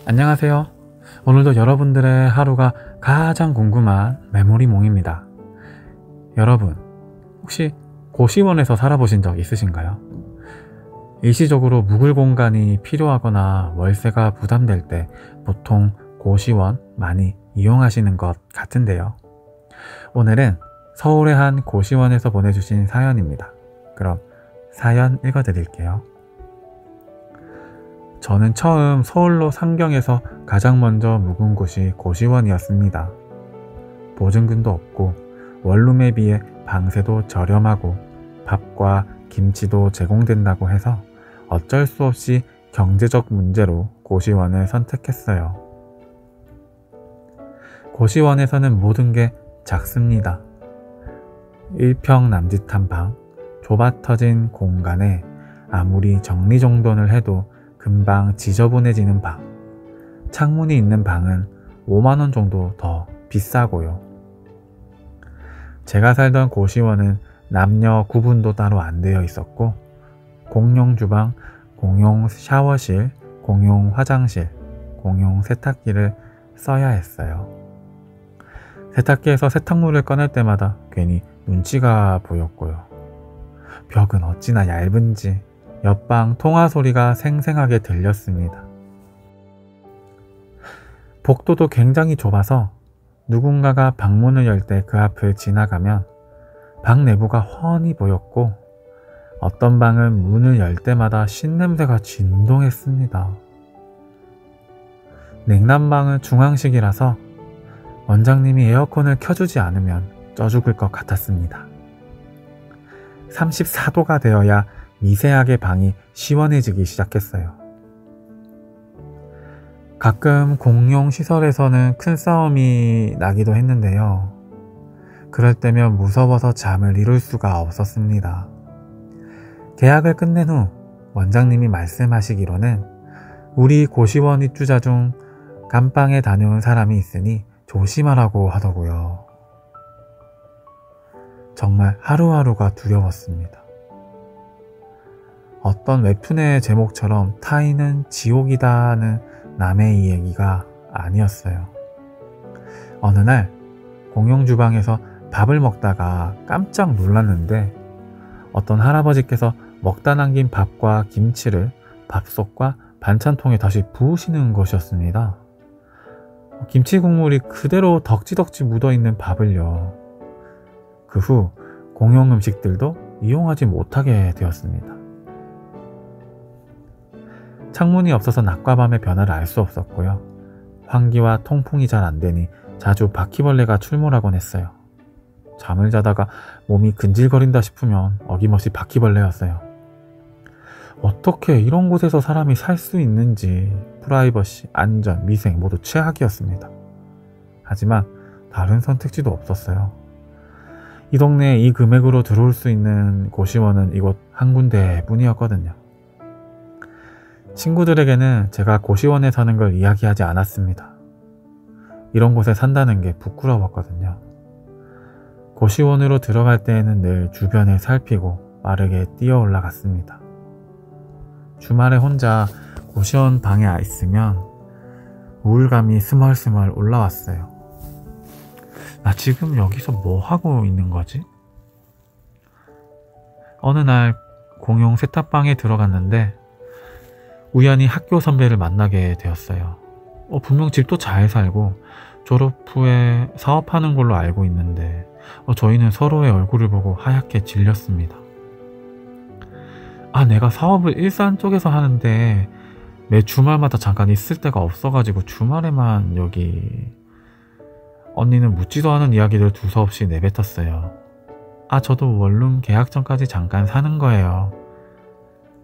안녕하세요. 오늘도 여러분들의 하루가 가장 궁금한 메모리몽입니다. 여러분, 혹시 고시원에서 살아보신 적 있으신가요? 일시적으로 묵을 공간이 필요하거나 월세가 부담될 때 보통 고시원 많이 이용하시는 것 같은데요. 오늘은 서울의 한 고시원에서 보내주신 사연입니다. 그럼 사연 읽어드릴게요. 저는 처음 서울로 상경해서 가장 먼저 묵은 곳이 고시원이었습니다. 보증금도 없고 원룸에 비해 방세도 저렴하고 밥과 김치도 제공된다고 해서 어쩔 수 없이 경제적 문제로 고시원을 선택했어요. 고시원에서는 모든 게 작습니다. 1평 남짓한 방, 좁아터진 공간에 아무리 정리정돈을 해도 금방 지저분해지는 방, 창문이 있는 방은 5만원 정도 더 비싸고요. 제가 살던 고시원은 남녀 구분도 따로 안 되어 있었고 공용 주방, 공용 샤워실, 공용 화장실, 공용 세탁기를 써야 했어요. 세탁기에서 세탁물을 꺼낼 때마다 괜히 눈치가 보였고요. 벽은 어찌나 얇은지 옆방 통화 소리가 생생하게 들렸습니다. 복도도 굉장히 좁아서 누군가가 방문을 열 때 그 앞을 지나가면 방 내부가 훤히 보였고 어떤 방은 문을 열 때마다 신냄새가 진동했습니다. 냉난방은 중앙식이라서 원장님이 에어컨을 켜주지 않으면 쪄 죽을 것 같았습니다. 34도가 되어야 미세하게 방이 시원해지기 시작했어요. 가끔 공용 시설에서는 큰 싸움이 나기도 했는데요. 그럴 때면 무서워서 잠을 이룰 수가 없었습니다. 계약을 끝낸 후 원장님이 말씀하시기로는 우리 고시원 입주자 중 감방에 다녀온 사람이 있으니 조심하라고 하더고요. 정말 하루하루가 두려웠습니다. 어떤 웹툰의 제목처럼 타인은 지옥이다는 남의 이야기가 아니었어요. 어느 날 공용 주방에서 밥을 먹다가 깜짝 놀랐는데 어떤 할아버지께서 먹다 남긴 밥과 김치를 밥솥과 반찬통에 다시 부으시는 것이었습니다. 김치 국물이 그대로 덕지덕지 묻어있는 밥을요. 그 후 공용 음식들도 이용하지 못하게 되었습니다. 창문이 없어서 낮과 밤의 변화를 알 수 없었고요. 환기와 통풍이 잘 안되니 자주 바퀴벌레가 출몰하곤 했어요. 잠을 자다가 몸이 근질거린다 싶으면 어김없이 바퀴벌레였어요. 어떻게 이런 곳에서 사람이 살 수 있는지 프라이버시, 안전, 위생 모두 최악이었습니다. 하지만 다른 선택지도 없었어요. 이 동네에 이 금액으로 들어올 수 있는 고시원은 이곳 한 군데뿐이었거든요. 친구들에게는 제가 고시원에 사는 걸 이야기하지 않았습니다. 이런 곳에 산다는 게 부끄러웠거든요. 고시원으로 들어갈 때에는 늘 주변을 살피고 빠르게 뛰어 올라갔습니다. 주말에 혼자 고시원 방에 있으면 우울감이 스멀스멀 올라왔어요. 나 지금 여기서 뭐 하고 있는 거지? 어느 날 공용 세탁방에 들어갔는데 우연히 학교 선배를 만나게 되었어요. 분명 집도 잘 살고 졸업 후에 사업하는 걸로 알고 있는데 저희는 서로의 얼굴을 보고 하얗게 질렸습니다. 내가 사업을 일산 쪽에서 하는데 매 주말마다 잠깐 있을 데가 없어가지고 주말에만 여기. 언니는 묻지도 않은 이야기를 두서없이 내뱉었어요. 저도 원룸 계약 전까지 잠깐 사는 거예요.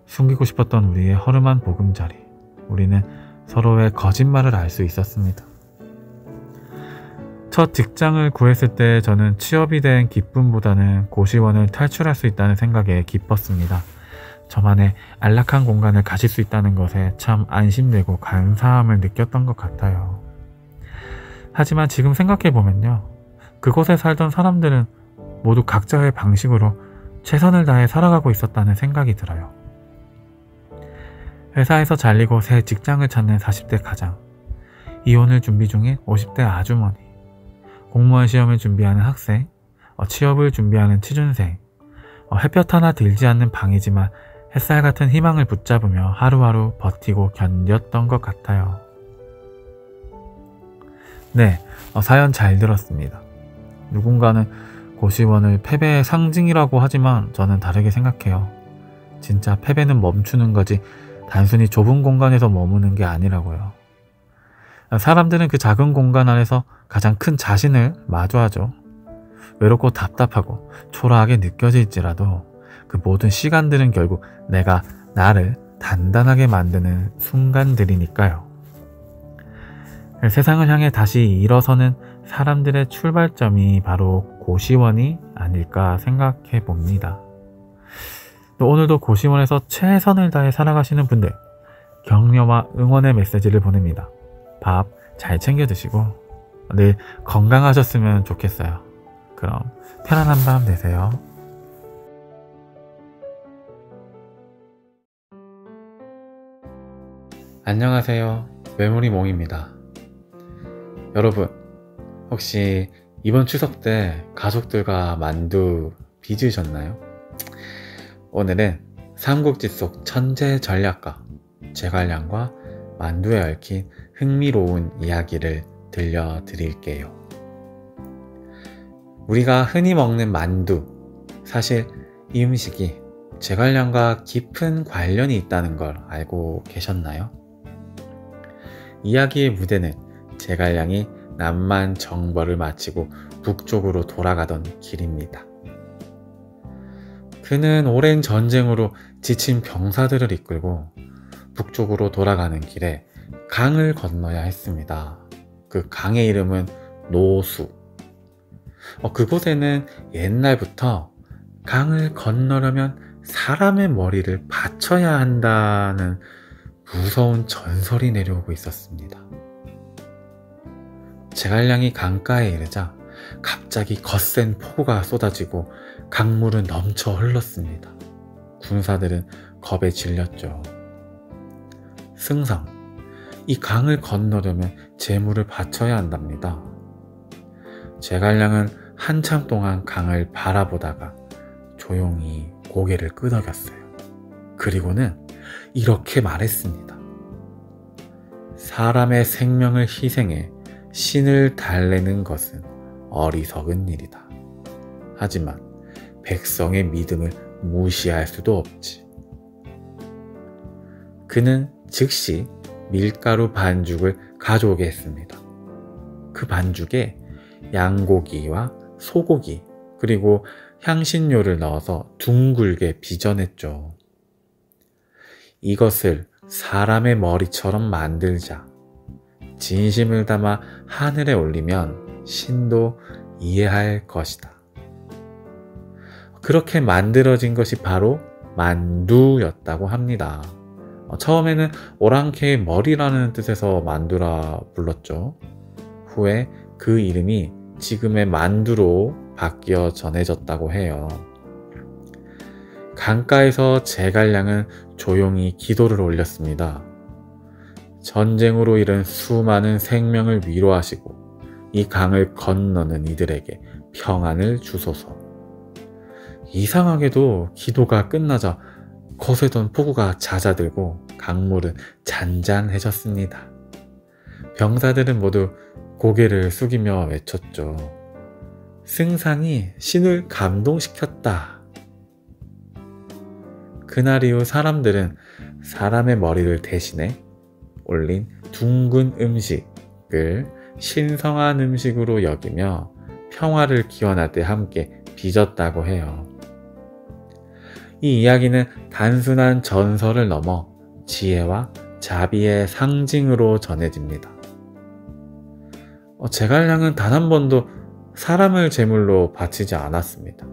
숨기고 싶었던 우리의 허름한 보금자리. 우리는 서로의 거짓말을 알 수 있었습니다. 첫 직장을 구했을 때 저는 취업이 된 기쁨보다는 고시원을 탈출할 수 있다는 생각에 기뻤습니다. 저만의 안락한 공간을 가질 수 있다는 것에 참 안심되고 감사함을 느꼈던 것 같아요. 하지만 지금 생각해보면요. 그곳에 살던 사람들은 모두 각자의 방식으로 최선을 다해 살아가고 있었다는 생각이 들어요. 회사에서 잘리고 새 직장을 찾는 40대 가장, 이혼을 준비 중인 50대 아주머니, 공무원 시험을 준비하는 학생, 취업을 준비하는 취준생, 햇볕 하나 들지 않는 방이지만 햇살 같은 희망을 붙잡으며 하루하루 버티고 견뎠던 것 같아요. 네, 사연 잘 들었습니다. 누군가는 고시원을 패배의 상징이라고 하지만 저는 다르게 생각해요. 진짜 패배는 멈추는 거지 단순히 좁은 공간에서 머무는 게 아니라고요. 사람들은 그 작은 공간 안에서 가장 큰 자신을 마주하죠. 외롭고 답답하고 초라하게 느껴질지라도 그 모든 시간들은 결국 내가 나를 단단하게 만드는 순간들이니까요. 세상을 향해 다시 일어서는 사람들의 출발점이 바로 고시원이 아닐까 생각해 봅니다. 또 오늘도 고시원에서 최선을 다해 살아가시는 분들, 격려와 응원의 메시지를 보냅니다. 밥 잘 챙겨 드시고 늘 건강하셨으면 좋겠어요. 그럼 편안한 밤 되세요. 안녕하세요. 메모리몽입니다. 여러분, 혹시 이번 추석 때 가족들과 만두 빚으셨나요? 오늘은 삼국지 속 천재 전략가 제갈량과 만두에 얽힌 흥미로운 이야기를 들려드릴게요. 우리가 흔히 먹는 만두, 사실 이 음식이 제갈량과 깊은 관련이 있다는 걸 알고 계셨나요? 이야기의 무대는 제갈량이 남만 정벌을 마치고 북쪽으로 돌아가던 길입니다. 그는 오랜 전쟁으로 지친 병사들을 이끌고 북쪽으로 돌아가는 길에 강을 건너야 했습니다. 그 강의 이름은 노수. 그곳에는 옛날부터 강을 건너려면 사람의 머리를 바쳐야 한다는 무서운 전설이 내려오고 있었습니다. 제갈량이 강가에 이르자 갑자기 거센 폭우가 쏟아지고 강물은 넘쳐 흘렀습니다. 군사들은 겁에 질렸죠. 승상, 이 강을 건너려면 재물을 바쳐야 한답니다. 제갈량은 한참 동안 강을 바라보다가 조용히 고개를 끄덕였어요. 그리고는 이렇게 말했습니다. 사람의 생명을 희생해 신을 달래는 것은 어리석은 일이다. 하지만 백성의 믿음을 무시할 수도 없지. 그는 즉시 밀가루 반죽을 가져오게 했습니다. 그 반죽에 양고기와 소고기 그리고 향신료를 넣어서 둥글게 빚어냈죠. 이것을 사람의 머리처럼 만들자. 진심을 담아 하늘에 올리면 신도 이해할 것이다. 그렇게 만들어진 것이 바로 만두였다고 합니다. 처음에는 오랑캐의 머리라는 뜻에서 만두라 불렀죠. 후에 그 이름이 지금의 만두로 바뀌어 전해졌다고 해요. 강가에서 제갈량은 조용히 기도를 올렸습니다. 전쟁으로 잃은 수많은 생명을 위로하시고 이 강을 건너는 이들에게 평안을 주소서. 이상하게도 기도가 끝나자 거세던 폭우가 잦아들고 강물은 잔잔해졌습니다. 병사들은 모두 고개를 숙이며 외쳤죠. 승상이 신을 감동시켰다. 그날 이후 사람들은 사람의 머리를 대신해 올린 둥근 음식을 신성한 음식으로 여기며 평화를 기원할 때 함께 빚었다고 해요. 이 이야기는 단순한 전설을 넘어 지혜와 자비의 상징으로 전해집니다. 제갈량은 단 한 번도 사람을 제물로 바치지 않았습니다.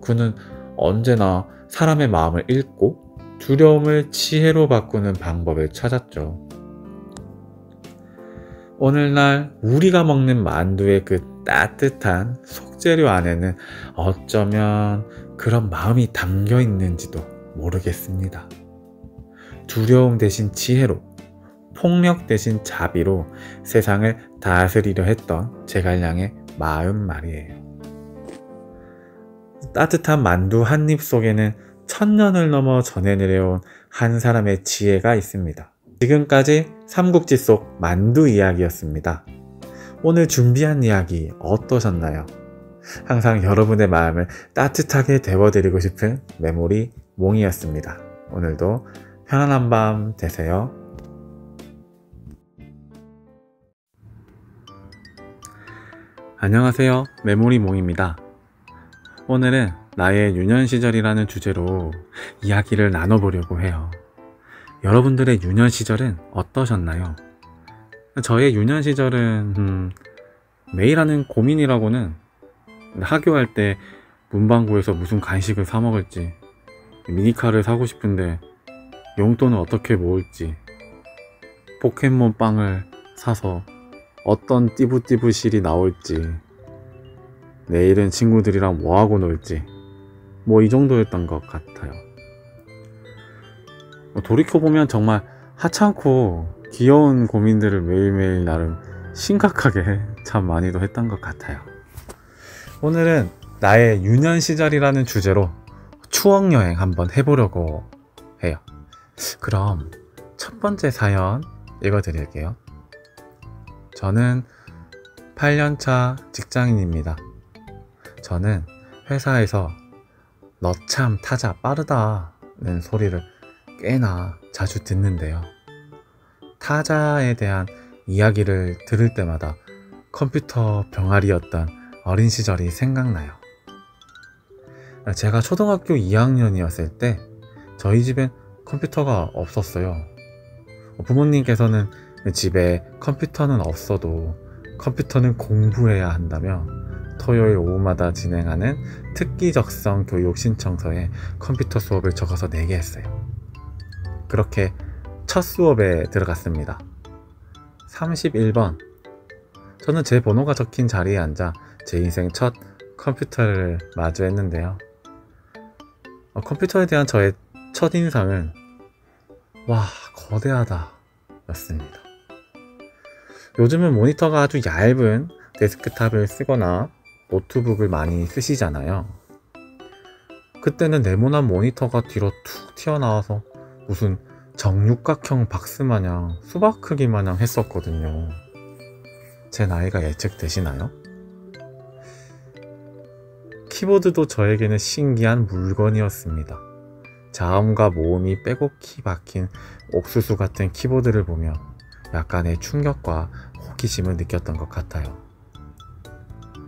그는 언제나 사람의 마음을 읽고 두려움을 지혜로 바꾸는 방법을 찾았죠. 오늘날 우리가 먹는 만두의 그 따뜻한 속재료 안에는 어쩌면 그런 마음이 담겨 있는지도 모르겠습니다. 두려움 대신 지혜로, 폭력 대신 자비로 세상을 다스리려 했던 제갈량의 마음 말이에요. 따뜻한 만두 한 입 속에는 천년을 넘어 전해 내려온 한 사람의 지혜가 있습니다. 지금까지 삼국지 속 만두 이야기였습니다. 오늘 준비한 이야기 어떠셨나요? 항상 여러분의 마음을 따뜻하게 데워드리고 싶은 메모리 몽이었습니다. 오늘도 편안한 밤 되세요. 안녕하세요. 메모리 몽입니다. 오늘은 나의 유년 시절이라는 주제로 이야기를 나눠보려고 해요. 여러분들의 유년 시절은 어떠셨나요? 저의 유년 시절은 매일 하는 고민이라고는 학교할 때 문방구에서 무슨 간식을 사 먹을지, 미니카를 사고 싶은데 용돈을 어떻게 모을지, 포켓몬 빵을 사서 어떤 띠부띠부실이 나올지, 내일은 친구들이랑 뭐하고 놀지, 이 정도였던 것 같아요. 돌이켜보면 정말 하찮고 귀여운 고민들을 매일매일 나름 심각하게 참 많이도 했던 것 같아요. 오늘은 나의 유년 시절이라는 주제로 추억여행 한번 해보려고 해요. 그럼 첫 번째 사연 읽어드릴게요. 저는 8년차 직장인입니다. 저는 회사에서 너 참 타자 빠르다는 소리를 꽤나 자주 듣는데요. 타자에 대한 이야기를 들을 때마다 컴퓨터 병아리였던 어린 시절이 생각나요. 제가 초등학교 2학년이었을 때 저희 집엔 컴퓨터가 없었어요. 부모님께서는 집에 컴퓨터는 없어도 컴퓨터는 공부해야 한다며 토요일 오후마다 진행하는 특기적성 교육 신청서에 컴퓨터 수업을 적어서 내게 했어요. 그렇게 첫 수업에 들어갔습니다. 31번. 저는 제 번호가 적힌 자리에 앉아 제 인생 첫 컴퓨터를 마주했는데요. 컴퓨터에 대한 저의 첫인상은 와, 거대하다 였습니다. 요즘은 모니터가 아주 얇은 데스크탑을 쓰거나 노트북을 많이 쓰시잖아요. 그때는 네모난 모니터가 뒤로 툭 튀어나와서 무슨 정육각형 박스 마냥, 수박 크기 마냥 했었거든요. 제 나이가 예측되시나요? 키보드도 저에게는 신기한 물건이었습니다. 자음과 모음이 빼곡히 박힌 옥수수 같은 키보드를 보며 약간의 충격과 호기심을 느꼈던 것 같아요.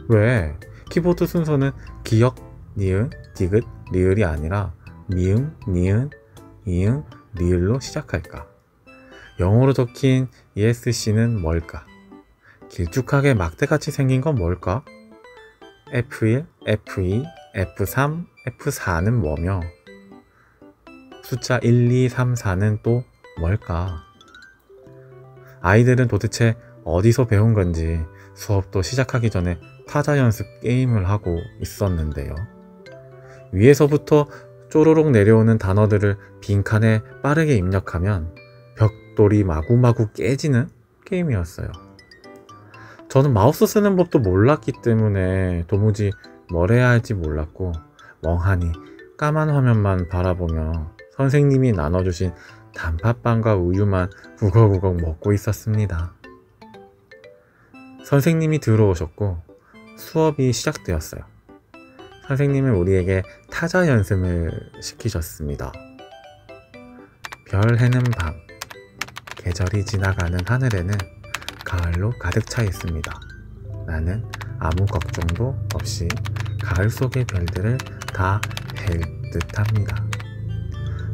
왜 키보드 순서는 기역, 니은, 디귿, 리을이 아니라 미음, 니은, 이응, 리을로 시작할까? 영어로 적힌 ESC는 뭘까? 길쭉하게 막대같이 생긴 건 뭘까? F1, F2, F3, F4는 뭐며? 숫자 1, 2, 3, 4는 또 뭘까? 아이들은 도대체 어디서 배운 건지 수업도 시작하기 전에 타자 연습 게임을 하고 있었는데요. 위에서부터 쪼로록 내려오는 단어들을 빈칸에 빠르게 입력하면 벽돌이 마구마구 깨지는 게임이었어요. 저는 마우스 쓰는 법도 몰랐기 때문에 도무지 뭘 해야 할지 몰랐고 멍하니 까만 화면만 바라보며 선생님이 나눠주신 단팥빵과 우유만 우걱우걱 먹고 있었습니다. 선생님이 들어오셨고 수업이 시작되었어요. 선생님은 우리에게 타자 연습을 시키셨습니다. 별 해는 밤, 계절이 지나가는 하늘에는 가을로 가득 차 있습니다. 나는 아무 걱정도 없이 가을 속의 별들을 다 뵐 듯합니다.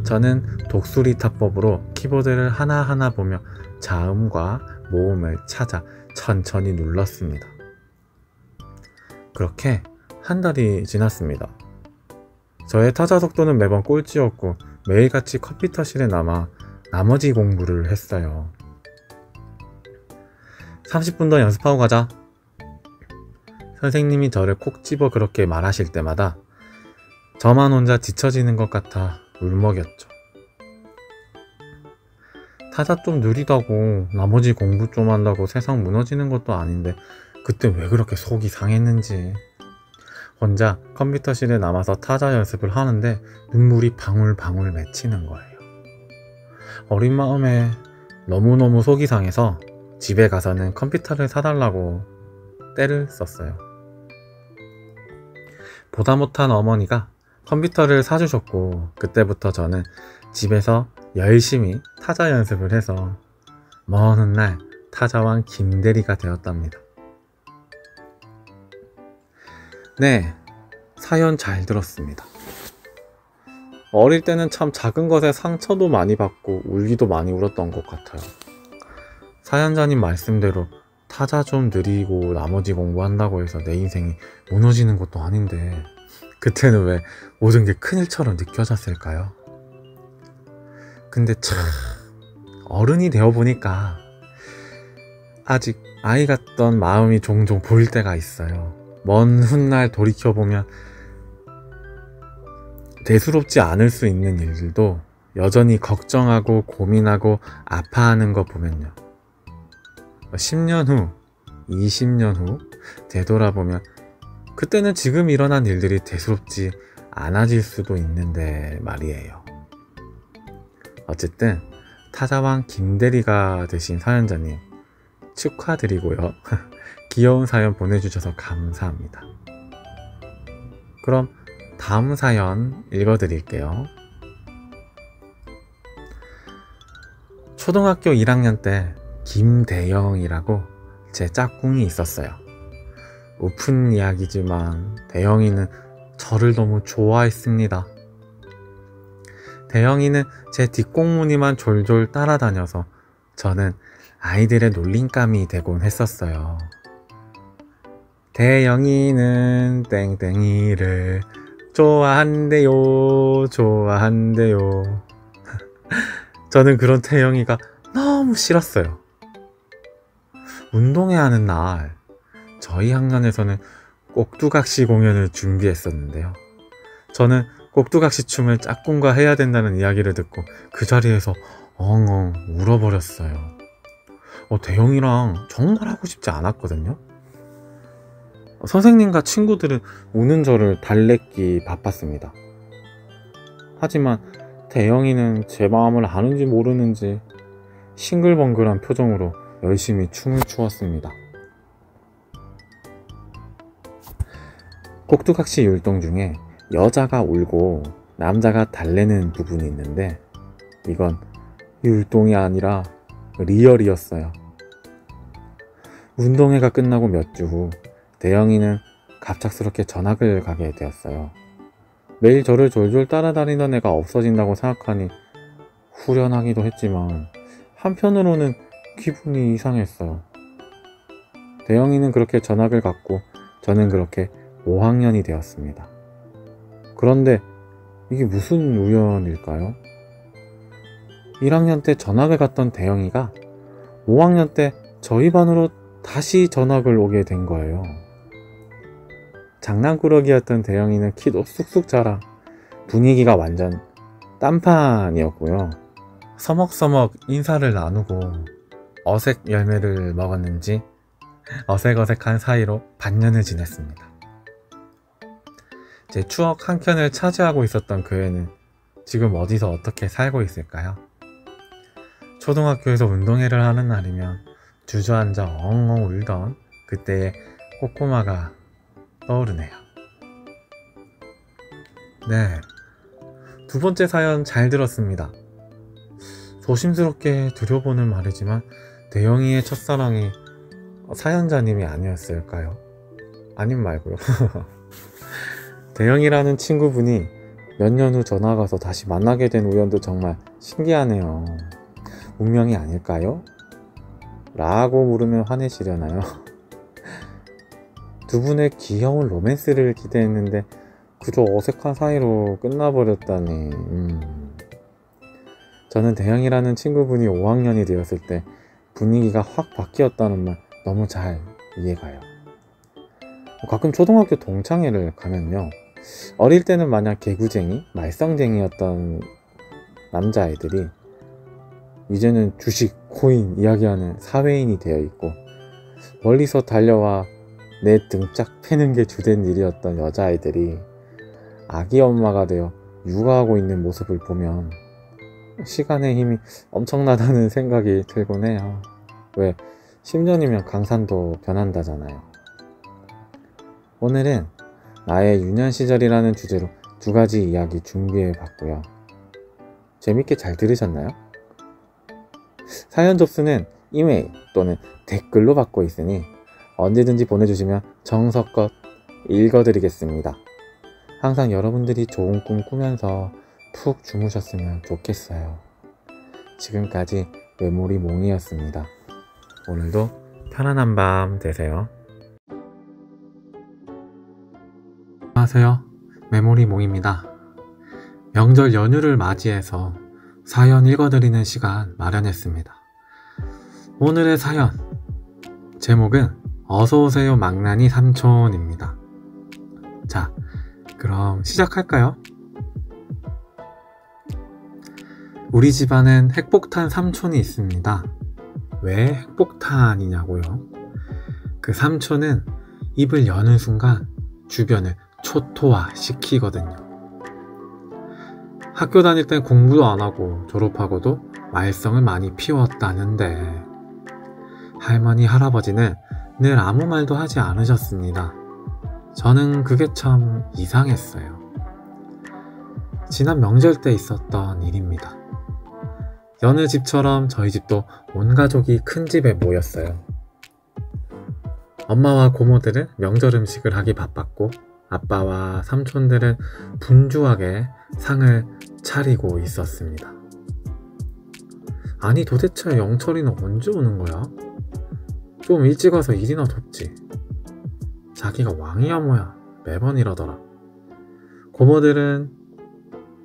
저는 독수리타법으로 키보드를 하나하나 보며 자음과 모음을 찾아 천천히 눌렀습니다. 그렇게 한 달이 지났습니다. 저의 타자 속도는 매번 꼴찌였고 매일같이 컴퓨터실에 남아 나머지 공부를 했어요. 30분 더 연습하고 가자. 선생님이 저를 콕 집어 그렇게 말하실 때마다 저만 혼자 지쳐지는 것 같아 울먹였죠. 타자 좀 느리다고 나머지 공부 좀 한다고 세상 무너지는 것도 아닌데 그때 왜 그렇게 속이 상했는지. 혼자 컴퓨터실에 남아서 타자 연습을 하는데 눈물이 방울방울 맺히는 거예요. 어린 마음에 너무너무 속이 상해서 집에 가서는 컴퓨터를 사달라고 떼를 썼어요. 보다 못한 어머니가 컴퓨터를 사주셨고 그때부터 저는 집에서 열심히 타자 연습을 해서 먼 훗날 타자왕 김대리가 되었답니다. 네, 사연 잘 들었습니다. 어릴 때는 참 작은 것에 상처도 많이 받고 울기도 많이 울었던 것 같아요. 사연자님 말씀대로 타자 좀 느리고 나머지 공부한다고 해서 내 인생이 무너지는 것도 아닌데 그때는 왜 모든 게 큰일처럼 느껴졌을까요? 근데 참 어른이 되어보니까 아직 아이 같던 마음이 종종 보일 때가 있어요. 먼 훗날 돌이켜보면 대수롭지 않을 수 있는 일들도 여전히 걱정하고 고민하고 아파하는 거 보면요. 10년 후, 20년 후 되돌아보면 그때는 지금 일어난 일들이 대수롭지 않아질 수도 있는데 말이에요. 어쨌든 타자왕 김대리가 되신 사연자님 축하드리고요. 귀여운 사연 보내주셔서 감사합니다. 그럼 다음 사연 읽어드릴게요. 초등학교 1학년 때 김대영이라고 제 짝꿍이 있었어요. 오픈 이야기지만 대영이는 저를 너무 좋아했습니다. 대영이는 제 뒷공무니만 졸졸 따라다녀서 저는 아이들의 놀림감이 되곤 했었어요. 대영이는 땡땡이를 좋아한대요, 좋아한대요. 저는 그런 태영이가 너무 싫었어요. 운동회 하는 날 저희 학년에서는 꼭두각시 공연을 준비했었는데요. 저는 꼭두각시 춤을 짝꿍과 해야 된다는 이야기를 듣고 그 자리에서 엉엉 울어버렸어요. 대영이랑 정말 하고 싶지 않았거든요. 선생님과 친구들은 우는 저를 달래기 바빴습니다. 하지만 대영이는 제 마음을 아는지 모르는지 싱글벙글한 표정으로 열심히 춤을 추었습니다. 꼭두각시 율동 중에 여자가 울고 남자가 달래는 부분이 있는데 이건 율동이 아니라 리얼이었어요. 운동회가 끝나고 몇 주 후 대영이는 갑작스럽게 전학을 가게 되었어요. 매일 저를 졸졸 따라다니던 애가 없어진다고 생각하니 후련하기도 했지만 한편으로는 기분이 이상했어요. 대영이는 그렇게 전학을 갔고 저는 그렇게 5학년이 되었습니다. 그런데 이게 무슨 우연일까요? 1학년 때 전학을 갔던 대영이가 5학년 때 저희 반으로 다시 전학을 오게 된 거예요. 장난꾸러기였던 대영이는 키도 쑥쑥 자라 분위기가 완전 딴판이었고요. 서먹서먹 인사를 나누고 어색 열매를 먹었는지 어색어색한 사이로 반년을 지냈습니다. 제 추억 한 켠을 차지하고 있었던 그 애는 지금 어디서 어떻게 살고 있을까요? 초등학교에서 운동회를 하는 날이면 주저앉아 엉엉 울던 그때의 꼬꼬마가 떠오르네요. 네, 두 번째 사연 잘 들었습니다. 조심스럽게 들여보는 말이지만 대영이의 첫사랑이 사연자님이 아니었을까요? 아님 말고요. 대영이라는 친구분이 몇 년 후 전화가서 다시 만나게 된 우연도 정말 신기하네요. 운명이 아닐까요? 라고 물으면 화내시려나요? 두 분의 귀여운 로맨스를 기대했는데 그저 어색한 사이로 끝나버렸다니. 저는 대영이라는 친구분이 5학년이 되었을 때 분위기가 확 바뀌었다는 말 너무 잘 이해가요. 가끔 초등학교 동창회를 가면요, 어릴 때는 마냥 개구쟁이, 말썽쟁이였던 남자애들이 이제는 주식, 코인 이야기하는 사회인이 되어 있고, 멀리서 달려와 내 등짝 패는 게 주된 일이었던 여자아이들이 아기 엄마가 되어 육아하고 있는 모습을 보면 시간의 힘이 엄청나다는 생각이 들곤 해요. 왜 10년이면 강산도 변한다잖아요. 오늘은 나의 유년 시절이라는 주제로 2가지 이야기 준비해 봤고요. 재밌게 잘 들으셨나요? 사연 접수는 이메일 또는 댓글로 받고 있으니 언제든지 보내주시면 정성껏 읽어드리겠습니다. 항상 여러분들이 좋은 꿈 꾸면서 푹 주무셨으면 좋겠어요. 지금까지 메모리 몽이었습니다. 오늘도 편안한 밤 되세요. 안녕하세요. 메모리 몽입니다. 명절 연휴를 맞이해서 사연 읽어드리는 시간 마련했습니다. 오늘의 사연 제목은 어서오세요 망나니 삼촌입니다. 자, 그럼 시작할까요? 우리 집안엔 핵폭탄 삼촌이 있습니다. 왜 핵폭탄이냐고요? 그 삼촌은 입을 여는 순간 주변을 초토화 시키거든요. 학교 다닐 땐 공부도 안 하고 졸업하고도 말썽을 많이 피웠다는데 할머니, 할아버지는 늘 아무 말도 하지 않으셨습니다. 저는 그게 참 이상했어요. 지난 명절 때 있었던 일입니다. 여느 집처럼 저희 집도 온 가족이 큰 집에 모였어요. 엄마와 고모들은 명절 음식을 하기 바빴고 아빠와 삼촌들은 분주하게 상을 차리고 있었습니다. 아니 도대체 영철이는 언제 오는 거야? 좀 일찍 와서 일이나 돕지. 자기가 왕이야 뭐야, 매번 이러더라. 고모들은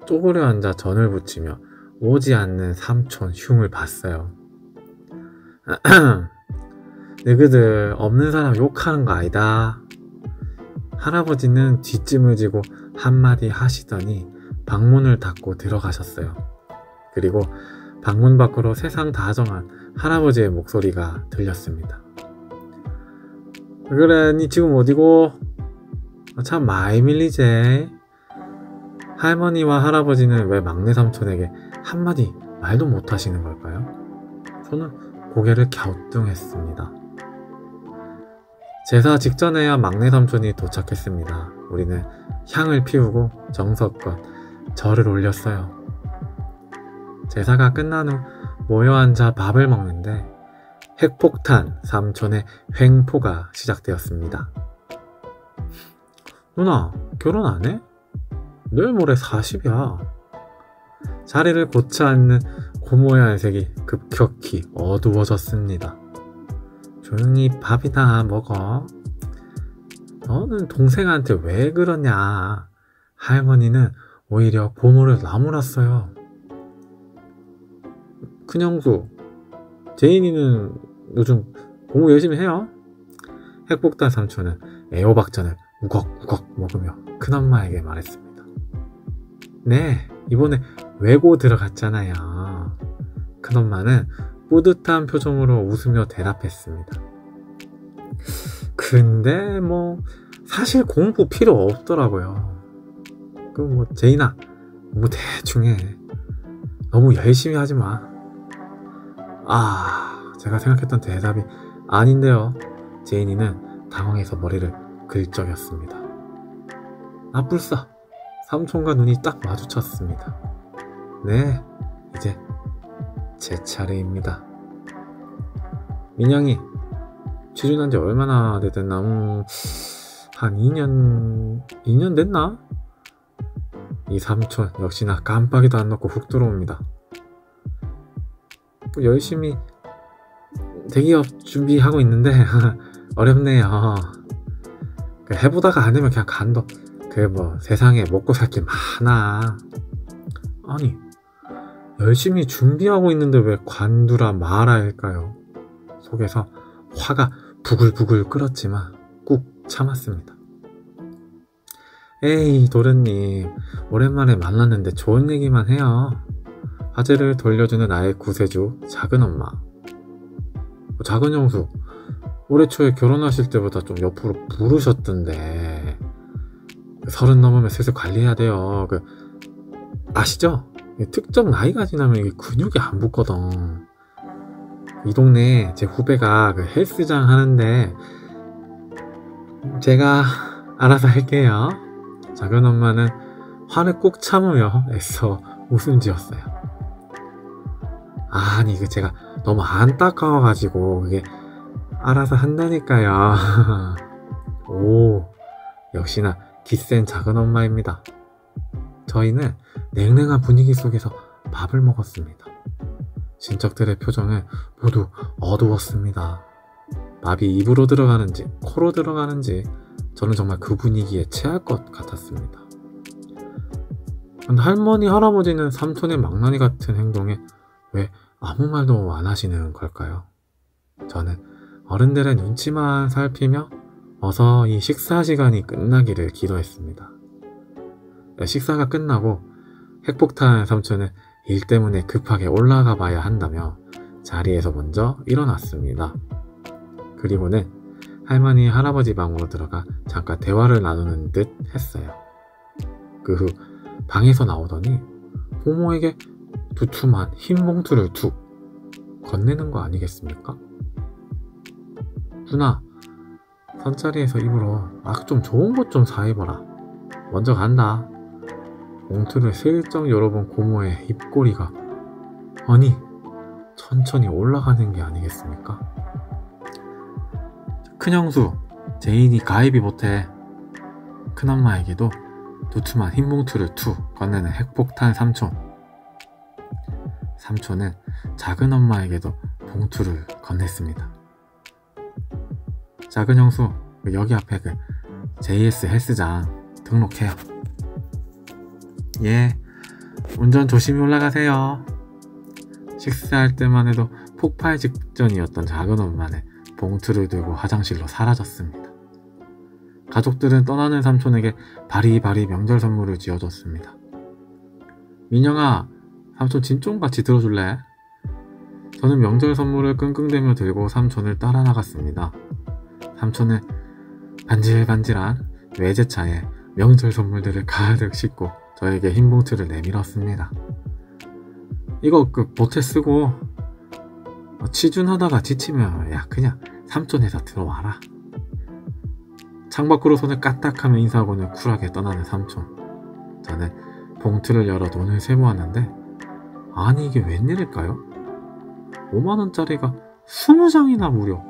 쪼그려 앉아 전을 부치며 오지 않는 삼촌 흉을 봤어요. 너희들 없는 사람 욕하는 거 아니다. 할아버지는 뒷짐을 지고 한마디 하시더니 방문을 닫고 들어가셨어요. 그리고 방문 밖으로 세상 다정한 할아버지의 목소리가 들렸습니다. 그래, 니 지금 어디고? 참 많이 밀리지. 할머니와 할아버지는 왜 막내 삼촌에게 한마디 말도 못하시는 걸까요? 저는 고개를 갸우뚱했습니다. 제사 직전에야 막내 삼촌이 도착했습니다. 우리는 향을 피우고 정성껏 절을 올렸어요. 제사가 끝난 후 모여 앉아 밥을 먹는데 핵폭탄 삼촌의 횡포가 시작되었습니다. 누나, 결혼 안 해? 내일 모레 40이야. 자리를 고쳐 앉는 고모의 안색이 급격히 어두워졌습니다. 조용히 밥이나 먹어. 너는 동생한테 왜 그러냐. 할머니는 오히려 고모를 나무랐어요. 큰형수, 제인이는 요즘 공부 열심히 해요? 핵폭탄 삼촌은 애호박전을 우걱우걱 먹으며 큰엄마에게 말했습니다. 네, 이번에 외고 들어갔잖아요. 큰엄마는 뿌듯한 표정으로 웃으며 대답했습니다. 근데 사실 공부 필요 없더라고요. 제인아, 대충 해. 너무 열심히 하지 마. 제가 생각했던 대답이 아닌데요. 제인이는 당황해서 머리를 긁적였습니다. 불싸. 삼촌과 눈이 딱 마주쳤습니다. 네, 이제 제 차례입니다. 민영이, 취준한 지 얼마나 됐나? 한 2년 됐나? 이 삼촌 역시나 깜빡이도 안 넣고 훅 들어옵니다. 열심히 대기업 준비하고 있는데 어렵네요. 해보다가 안 되면 그냥 간다. 세상에 먹고 살 게 많아. 아니, 열심히 준비하고 있는데 왜 관두라 말아일까요? 속에서 화가 부글부글 끓었지만 꾹 참았습니다. 에이, 도련님, 오랜만에 만났는데 좋은 얘기만 해요. 화제를 돌려주는 나의 구세주 작은엄마. 작은 형수, 올해 초에 결혼하실 때보다 좀 옆으로 부르셨던데 30 넘으면 슬슬 관리해야 돼요. 아시죠? 특정 나이가 지나면 이게 근육이 안 붙거든. 이 동네에 제 후배가 헬스장 하는데 제가 알아서 할게요. 작은 엄마는 화를 꾹 참으며 애써 웃음 지었어요. 아니 이거 제가 너무 안타까워가지고 그게 알아서 한다니까요. 오, 역시나 기센 작은 엄마입니다. 저희는 냉랭한 분위기 속에서 밥을 먹었습니다. 친척들의 표정은 모두 어두웠습니다. 밥이 입으로 들어가는지 코로 들어가는지 저는 정말 그 분위기에 체할 것 같았습니다. 근데 할머니 할아버지는 삼촌의 망나니 같은 행동에 왜 아무 말도 안 하시는 걸까요? 저는 어른들의 눈치만 살피며 어서 이 식사 시간이 끝나기를 기도했습니다. 식사가 끝나고 핵폭탄 삼촌은 일 때문에 급하게 올라가 봐야 한다며 자리에서 먼저 일어났습니다. 그리고는 할머니 할아버지 방으로 들어가 잠깐 대화를 나누는 듯 했어요. 그 후 방에서 나오더니 부모에게 두툼한 흰 봉투를 툭 건네는 거 아니겠습니까? 누나, 선자리에서 입으로 막 좀 좋은 것 좀 사입어라. 먼저 간다. 봉투를 슬쩍 열어본 고모의 입꼬리가 아니 천천히 올라가는 게 아니겠습니까? 큰형수, 제인이 가입이 못해. 큰엄마에게도 두툼한 흰 봉투를 툭 건네는 핵폭탄 삼촌. 삼촌은 작은 엄마에게도 봉투를 건넸습니다. 작은 형수, 여기 앞에 JS 헬스장 등록해요. 예, 운전 조심히 올라가세요. 식사할 때만 해도 폭발 직전이었던 작은 엄마는 봉투를 들고 화장실로 사라졌습니다. 가족들은 떠나는 삼촌에게 바리바리 명절 선물을 쥐어줬습니다. 민영아, 삼촌 진 좀 같이 들어줄래? 저는 명절 선물을 끙끙대며 들고 삼촌을 따라 나갔습니다. 삼촌은 반질반질한 외제차에 명절 선물들을 가득 싣고 저에게 흰 봉투를 내밀었습니다. 이거 보태 쓰고 취준하다가 지치면 야 그냥 삼촌 회사 들어와라. 창밖으로 손을 까딱하며 인사하고는 쿨하게 떠나는 삼촌. 저는 봉투를 열어 돈을 세모았는데 아니 이게 웬일일까요? 5만원짜리가 20장이나 무려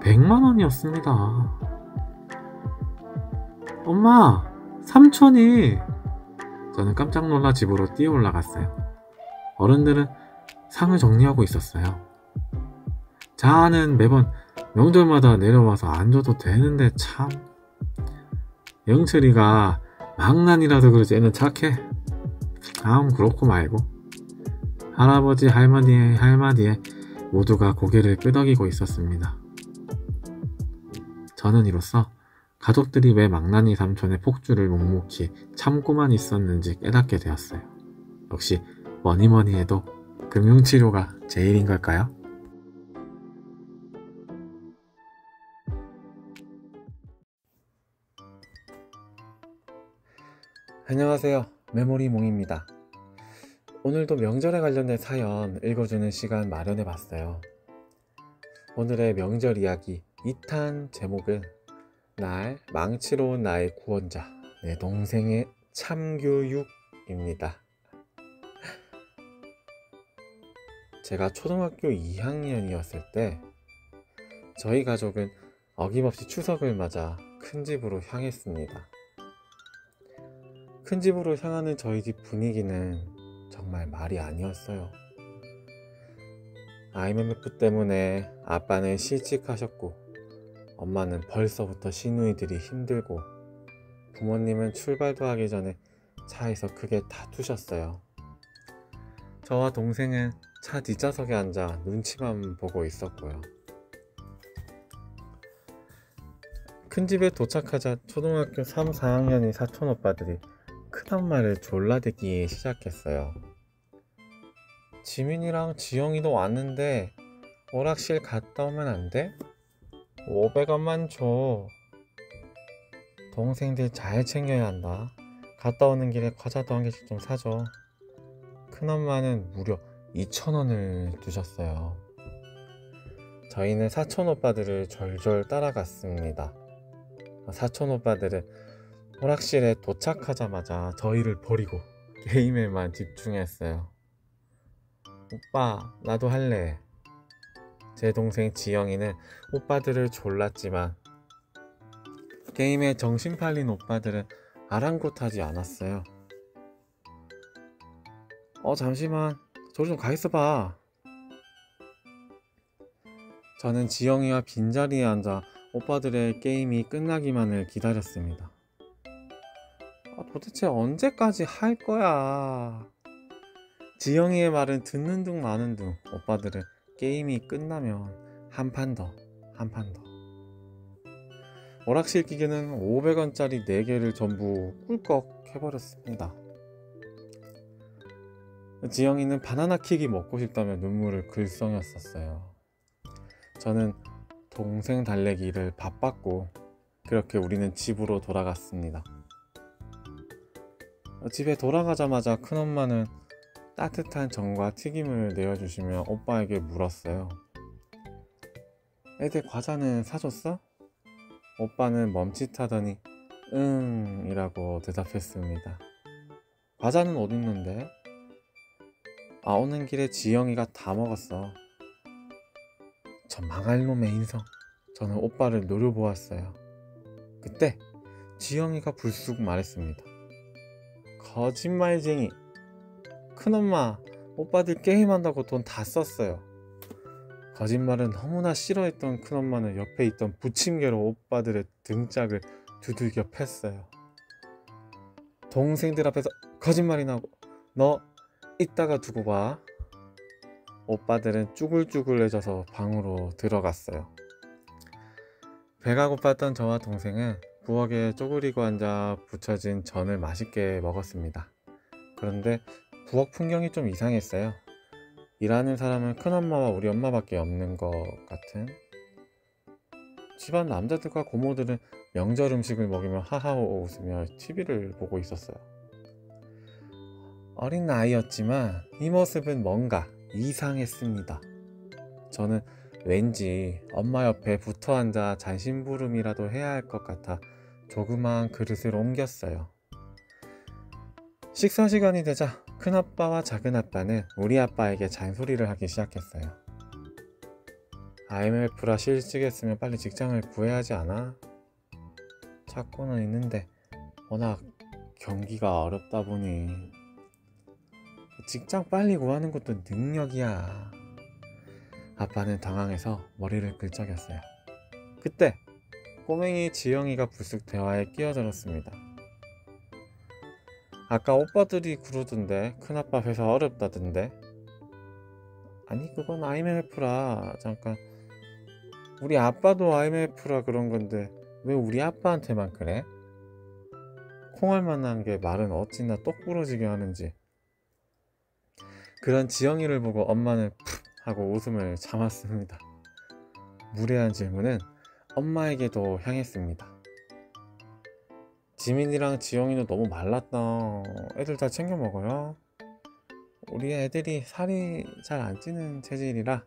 100만원이었습니다. 엄마! 삼촌이! 저는 깜짝 놀라 집으로 뛰어 올라갔어요. 어른들은 상을 정리하고 있었어요. 자아는 매번 명절마다 내려와서 안 줘도 되는데 참. 영철이가 망난이라서 그러지 애는 착해. 그렇고 말고. 할아버지 할머니에 모두가 고개를 끄덕이고 있었습니다. 저는 이로써 가족들이 왜 망나니 삼촌의 폭주를 묵묵히 참고만 있었는지 깨닫게 되었어요. 역시 뭐니뭐니 해도 금융치료가 제일인 걸까요? 안녕하세요. 메모리몽입니다. 오늘도 명절에 관련된 사연 읽어주는 시간 마련해봤어요. 오늘의 명절 이야기 2탄 제목은 날 망치로 온 나의 구원자, 내 동생의 참교육입니다. 제가 초등학교 2학년이었을 때 저희 가족은 어김없이 추석을 맞아 큰 집으로 향했습니다. 큰 집으로 향하는 저희 집 분위기는 정말 말이 아니었어요. IMF 때문에 아빠는 실직하셨고 엄마는 벌써부터 시누이들이 힘들고 부모님은 출발도 하기 전에 차에서 크게 다투셨어요. 저와 동생은 차 뒷좌석에 앉아 눈치만 보고 있었고요. 큰 집에 도착하자 초등학교 3, 4학년인 사촌오빠들이 큰엄마를 졸라대기 시작했어요. 지민이랑 지영이도 왔는데 오락실 갔다 오면 안 돼? 500원만 줘. 동생들 잘 챙겨야 한다. 갔다 오는 길에 과자도 한 개씩 좀 사줘. 큰엄마는 무려 2,000원을 주셨어요. 저희는 사촌 오빠들을 졸졸 따라갔습니다. 사촌 오빠들은 오락실에 도착하자마자 저희를 버리고 게임에만 집중했어요. 오빠, 나도 할래. 제 동생 지영이는 오빠들을 졸랐지만 게임에 정신 팔린 오빠들은 아랑곳하지 않았어요. 잠시만, 저리 좀 가 있어봐. 저는 지영이와 빈자리에 앉아 오빠들의 게임이 끝나기만을 기다렸습니다. 도대체 언제까지 할 거야? 지영이의 말은 듣는 둥 마는 둥 오빠들은 게임이 끝나면 한 판 더, 한 판 더. 오락실 기계는 500원짜리 4개를 전부 꿀꺽 해버렸습니다. 지영이는 바나나 킥이 먹고 싶다며 눈물을 글썽였었어요. 저는 동생 달래기를 바빴고 그렇게 우리는 집으로 돌아갔습니다. 집에 돌아가자마자 큰엄마는 따뜻한 전과 튀김을 내어주시며 오빠에게 물었어요. 애들 과자는 사줬어? 오빠는 멈칫하더니 응 이라고 대답했습니다. 과자는 어딨는데? 오는 길에 지영이가 다 먹었어. 저 망할 놈의 인성. 저는 오빠를 노려보았어요. 그때 지영이가 불쑥 말했습니다. 거짓말쟁이. 큰엄마, 오빠들 게임한다고 돈 다 썼어요. 거짓말은 너무나 싫어했던 큰엄마는 옆에 있던 부침개로 오빠들의 등짝을 두들겨 팼어요. 동생들 앞에서 거짓말이나 하고 너 이따가 두고 봐. 오빠들은 쭈글쭈글해져서 방으로 들어갔어요. 배가 고팠던 저와 동생은 부엌에 쪼그리고 앉아 부쳐진 전을 맛있게 먹었습니다. 그런데 부엌 풍경이 좀 이상했어요. 일하는 사람은 큰엄마와 우리 엄마밖에 없는 것 같은. 집안 남자들과 고모들은 명절 음식을 먹이며 하하호 웃으며 TV를 보고 있었어요. 어린 나이였지만 이 모습은 뭔가 이상했습니다. 저는 왠지 엄마 옆에 붙어 앉아 잔심부름이라도 해야 할 것 같아 조그마한 그릇을 옮겼어요. 식사 시간이 되자 큰아빠와 작은아빠는 우리 아빠에게 잔소리를 하기 시작했어요. IMF라 실직했으면 빨리 직장을 구해야 하지 않아? 찾고는 있는데 워낙 경기가 어렵다 보니 직장 빨리 구하는 것도 능력이야. 아빠는 당황해서 머리를 긁적였어요. 그때 꼬맹이 지영이가 불쑥 대화에 끼어들었습니다. 아까 오빠들이 그러던데 큰아빠 회사 어렵다던데. 아니 그건 IMF라. 잠깐, 우리 아빠도 IMF라 그런 건데 왜 우리 아빠한테만 그래? 콩알 만난 게 말은 어찌나 똑 부러지게 하는지. 그런 지영이를 보고 엄마는 푹 하고 웃음을 참았습니다. 무례한 질문은 엄마에게도 향했습니다. 지민이랑 지영이는 너무 말랐다. 애들 다 챙겨 먹어요. 우리 애들이 살이 잘 안 찌는 체질이라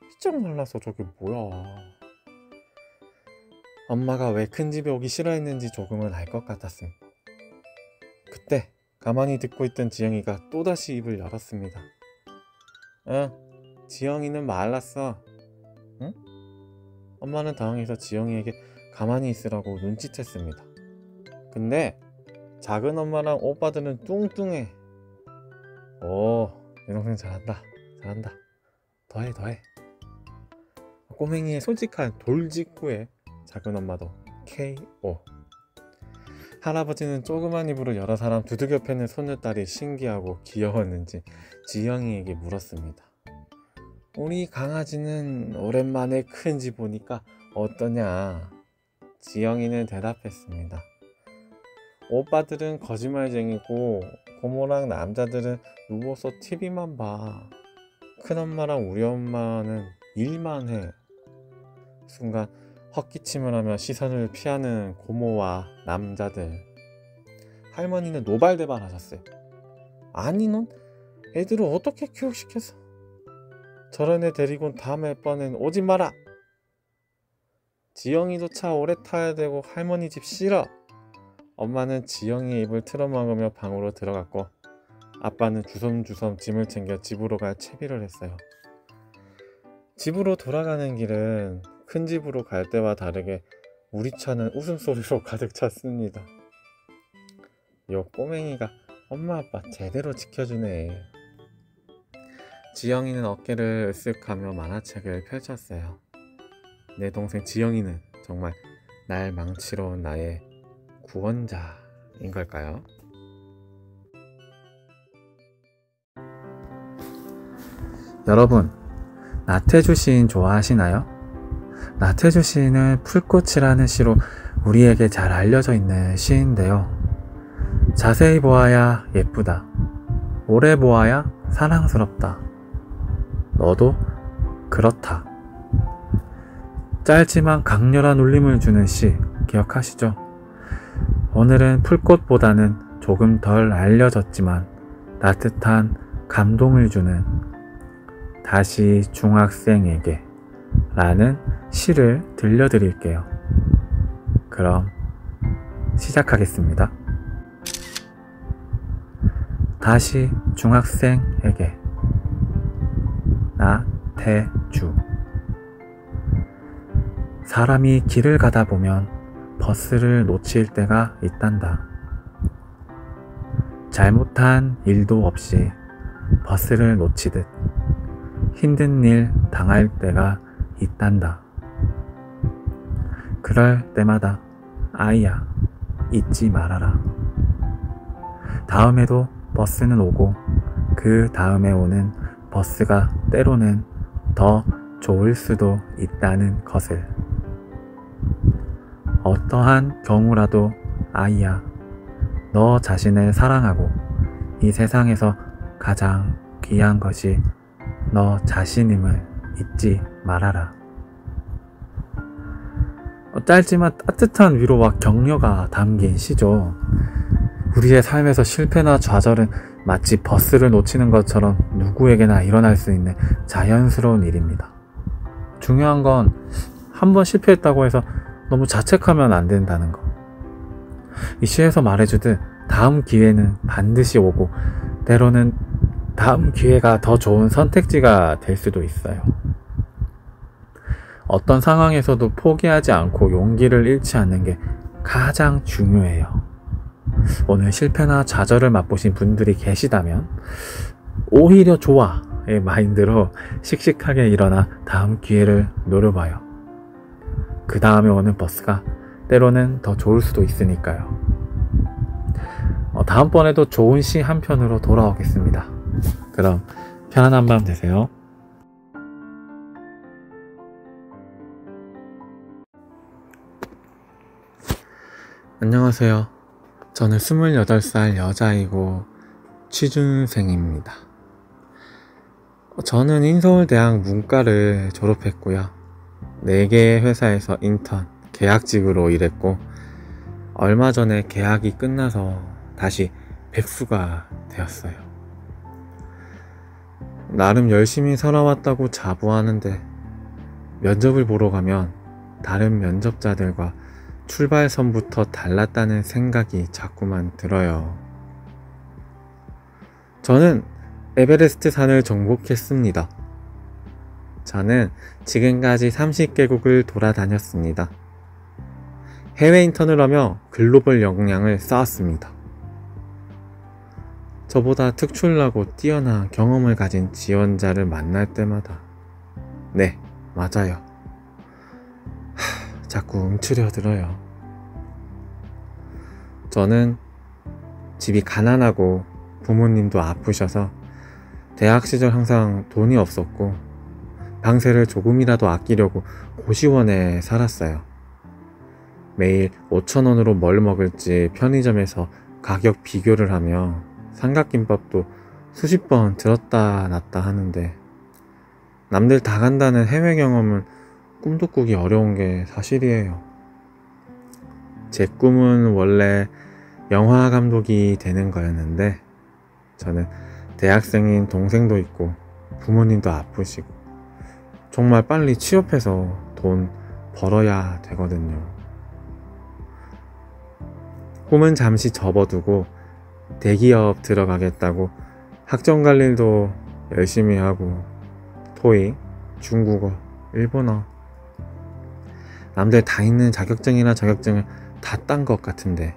삐쩍 말라서 저게 뭐야. 엄마가 왜 큰 집에 오기 싫어했는지 조금은 알 것 같았음. 그때 가만히 듣고 있던 지영이가 또다시 입을 열었습니다. 지영이는 말랐어. 응? 엄마는 당황해서 지영이에게 가만히 있으라고 눈짓했습니다. 근데 작은 엄마랑 오빠들은 뚱뚱해. 오, 내 동생 잘한다. 잘한다. 더해. 꼬맹이의 솔직한 돌직구에 작은 엄마도 KO. 할아버지는 조그만 입으로 여러 사람 두들겨 패는 손녀딸이 신기하고 귀여웠는지 지영이에게 물었습니다. 우리 강아지는 오랜만에 큰 집 보니까 어떠냐? 지영이는 대답했습니다. 오빠들은 거짓말쟁이고 고모랑 남자들은 누워서 TV만 봐. 큰엄마랑 우리 엄마는 일만 해. 순간 헛기침을 하며 시선을 피하는 고모와 남자들. 할머니는 노발대발 하셨어요. 아니 넌 애들을 어떻게 교육시켜서 저런 애 데리고는 다음에 번엔 오지 마라. 지영이도 차 오래 타야 되고 할머니 집 싫어. 엄마는 지영이의 입을 틀어막으며 방으로 들어갔고 아빠는 주섬주섬 짐을 챙겨 집으로 갈 채비를 했어요. 집으로 돌아가는 길은 큰 집으로 갈 때와 다르게 우리 차는 웃음소리로 가득 찼습니다. 요 꼬맹이가 엄마 아빠 제대로 지켜주네. 지영이는 어깨를 으쓱하며 만화책을 펼쳤어요. 내 동생 지영이는 정말 날 망치러 온 나의 구원자인 걸까요? 여러분, 나태주 시인 좋아하시나요? 나태주 시인은 풀꽃이라는 시로 우리에게 잘 알려져 있는 시인데요. 자세히 보아야 예쁘다. 오래 보아야 사랑스럽다. 너도 그렇다. 짧지만 강렬한 울림을 주는 시 기억하시죠? 오늘은 풀꽃보다는 조금 덜 알려졌지만 따뜻한 감동을 주는 다시 중학생에게 라는 시를 들려드릴게요. 그럼 시작하겠습니다. 다시 중학생에게. 나태주. 사람이 길을 가다 보면 버스를 놓칠 때가 있단다. 잘못한 일도 없이 버스를 놓치듯 힘든 일 당할 때가 있단다. 그럴 때마다 아이야, 잊지 말아라. 다음에도 버스는 오고 그 다음에 오는 버스가 때로는 더 좋을 수도 있다는 것을. 어떠한 경우라도 아이야, 너 자신을 사랑하고 이 세상에서 가장 귀한 것이 너 자신임을 잊지 말아라. 짧지만 따뜻한 위로와 격려가 담긴 시죠. 우리의 삶에서 실패나 좌절은 마치 버스를 놓치는 것처럼 누구에게나 일어날 수 있는 자연스러운 일입니다. 중요한 건 한번 실패했다고 해서 너무 자책하면 안 된다는 거. 이 시에서 말해주듯 다음 기회는 반드시 오고 때로는 다음 기회가 더 좋은 선택지가 될 수도 있어요. 어떤 상황에서도 포기하지 않고 용기를 잃지 않는 게 가장 중요해요. 오늘 실패나 좌절을 맛보신 분들이 계시다면 오히려 좋아의 마인드로 씩씩하게 일어나 다음 기회를 노려봐요. 그 다음에 오는 버스가 때로는 더 좋을 수도 있으니까요. 다음번에도 좋은 시 한 편으로 돌아오겠습니다. 그럼 편안한 밤 되세요. 안녕하세요. 저는 28살 여자이고 취준생입니다. 저는 인서울대학 문과를 졸업했고요. 4개의 회사에서 인턴, 계약직으로 일했고 얼마 전에 계약이 끝나서 다시 백수가 되었어요. 나름 열심히 살아왔다고 자부하는데 면접을 보러 가면 다른 면접자들과 출발선부터 달랐다는 생각이 자꾸만 들어요. 저는 에베레스트 산을 정복했습니다. 저는 지금까지 30개국을 돌아다녔습니다. 해외 인턴을 하며 글로벌 역량을 쌓았습니다. 저보다 특출나고 뛰어난 경험을 가진 지원자를 만날 때마다 네, 맞아요. 자꾸 움츠려 들어요. 저는 집이 가난하고 부모님도 아프셔서 대학 시절 항상 돈이 없었고 방세를 조금이라도 아끼려고 고시원에 살았어요. 매일 5,000원으로 뭘 먹을지 편의점에서 가격 비교를 하며 삼각김밥도 수십 번 들었다 놨다 하는데 남들 다 간다는 해외 경험은 꿈도 꾸기 어려운 게 사실이에요. 제 꿈은 원래 영화 감독이 되는 거였는데 저는 대학생인 동생도 있고 부모님도 아프시고 정말 빨리 취업해서 돈 벌어야 되거든요. 꿈은 잠시 접어두고 대기업 들어가겠다고 학점 갈 일도 열심히 하고 토익, 중국어, 일본어 남들 다 있는 자격증이나 자격증을 다 딴 것 같은데